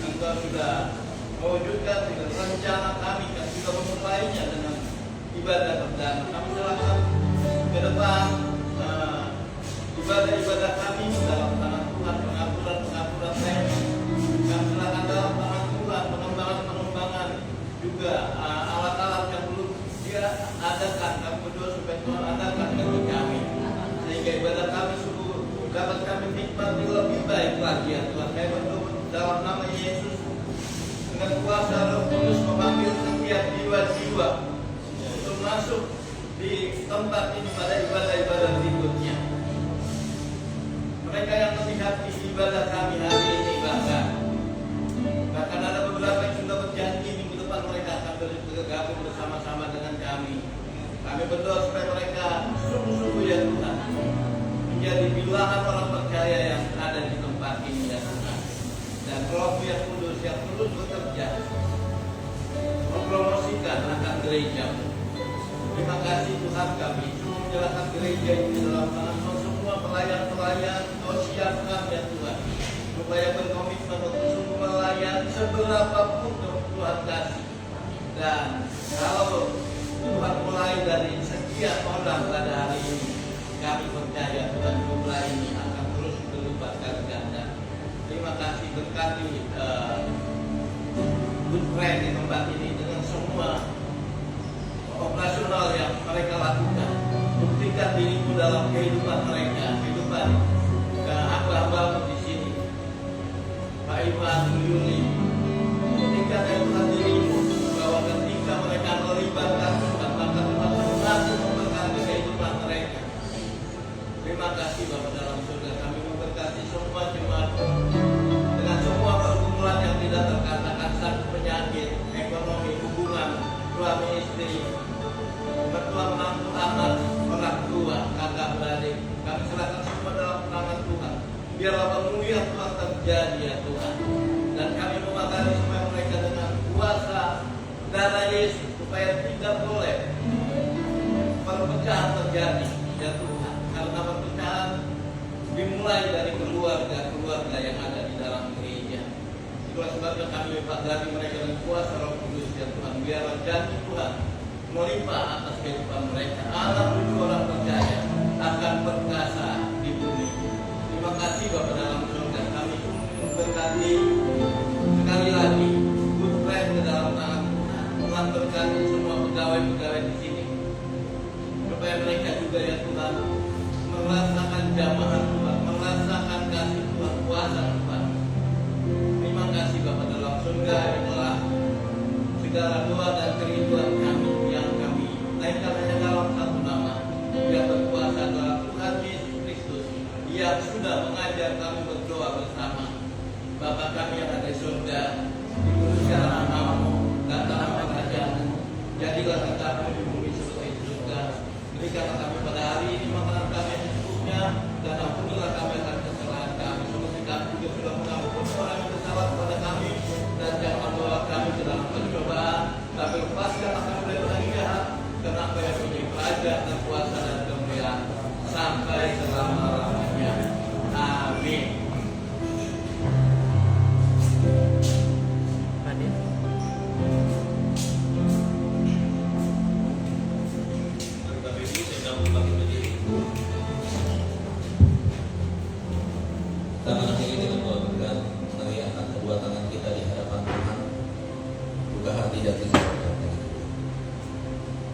S5: Engkau sudah mewujudkan rencana kami yang sudah memulainya dengan ibadah perdana. Kami serahkan ke depan ibadah-ibadah kami dalam tangan Tuhan, pengaturan teknis. Kami serahkan dalam tangan Tuhan, pengembangan juga alat-alat yang belum Dia adakan. Kami berdoa supaya Tuhan adakan bagi kami, sehingga ibadah kami sungguh dapat kami nikmati lebih baik lagi ya Tuhan. Kami berdoa dalam nama Yesus, dengan kuasa Roh Kudus memanggil setiap jiwa-jiwa untuk masuk di tempat ini pada ibadah-ibadah berikutnya. Mereka yang melihat di ibadah kami hari ini bahkan ada beberapa yang sudah berjanji minggu depan mereka akan bergabung bersama-sama dengan kami. Kami berdoa supaya mereka sungguh-sungguh ya Tuhan menjadi bilangan orang percaya yang ada di tempat ini ya Tuhan. Dan Roh yang Kudus yang terus bekerja mempromosikan akan gereja. Terima kasih Tuhan, kami sungguh menyerahkan gereja ini dalam tangan semua pelayan-pelayan. Kau siapkan ya Tuhan, supaya berkomitmen untuk sungguh melayani seberapapun Tuhan kasih. Dan kalau Tuhan mulai dari sekian orang pada hari ini, kami percaya Tuhan jumlah ini akan terus berlipat kali ganda. Terima kasih, berkati Good Friend di tempat ini dengan semua operasional yang mereka lakukan. Buktikan dirimu dalam kehidupan mereka, kehidupan hamba-hamba di sini. Pak Iwan, Yuli, buktikan ya Tuhan dirimu bahwa ketika mereka melibatkan Tuhan, maka Tuhan langsung memberkati kehidupan mereka. Terima kasih Bapak dalam surga. Kami memberkati semua jemaat dengan semua pergumulan yang tidak terkatakan, sakit, penyakit, ekonomi, hubungan, suami istri, mertua menantu anak, orang tua, kakak beradik. Kami serahkan semua dalam tangan Tuhan. Biarlah pemulihan Tuhan terjadi ya Tuhan. Dan kami mematari supaya mereka dengan tidak boleh perpecahan terjadi, ya Tuhan. Karena perpecahan dimulai dari keluarga-keluarga yang ada di dalam gereja. Itulah sebabnya kami lipat dari mereka dengan kuasa Roh Kudus, ya Tuhan. Biarlah janji Tuhan melimpah atas kehidupan mereka. Anak cucu orang percaya akan perkasa di bumi. Terima kasih Bapak dalam surga. Kami memberkati sekali lagi Goodfriend ke dalam tangan Tuhan. Tuhan berkati semua pegawai-pegawai di sini, supaya mereka juga, ya Tuhan, merasakan jamaah Tuhan, merasakan kasih Tuhan, kuasa Tuhan. Terima kasih Bapak dalam surga. Inilah segala doa dan kerinduan kami yang kami naikkan hanya dalam satu nama yang berkuasa adalah Tuhan Yesus Kristus, yang sudah mengajar kami berdoa bersama. Bapa kami yang ada di surga, dikuduskanlah namamu, datanglah kerajaanmu, jadilah kehendakmu di bumi seperti di surga. Berikanlah kami pada hari ini makanan kami yang secukupnya, dan ampunilah kami akan kesalahan kami, seperti kami juga sudah mengampuni orang yang bersalah kepada kami, dan jangan membawa kami ke dalam pencobaan, tapi lepaskanlah kami dari orang jahat, karena Engkau yang punya kerajaan dan kuasa dan kemuliaan sampai selama-lamanya. Amin.
S2: Kita mengakhiri dengan doa berkat, mari angkat kedua tangan kita di hadapan Tuhan. Buka hati dan pikiran.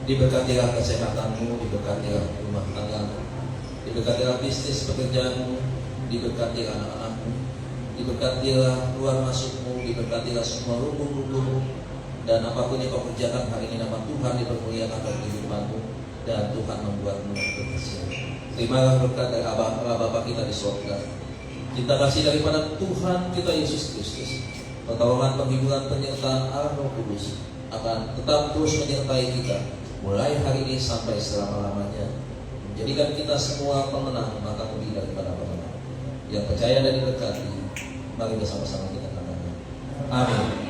S2: Diberkatilah kesehatanmu, diberkatilah rumah tanggamu, diberkatilah bisnis pekerjaanmu, diberkatilah anak-anakmu, diberkatilah keluar masukmu, diberkatilah semua rumpun-rumpunmu, dan apapun yang kau kerjakan hari ini, nama Tuhan dipermuliakan dalam kehidupanmu, dan Tuhan membuatmu berhasil. Terimalah berkat dari Allah Bapa kita di surga. Cinta kasih daripada Tuhan kita Yesus Kristus, pertolongan, penghiburan, penyertaan Allah Roh Kudus akan tetap terus menyertai kita mulai hari ini sampai selama-lamanya, menjadikan kita semua pemenang maka lebih daripada pemenang. Yang percaya dan diberkati, mari bersama-sama kita katakan amin.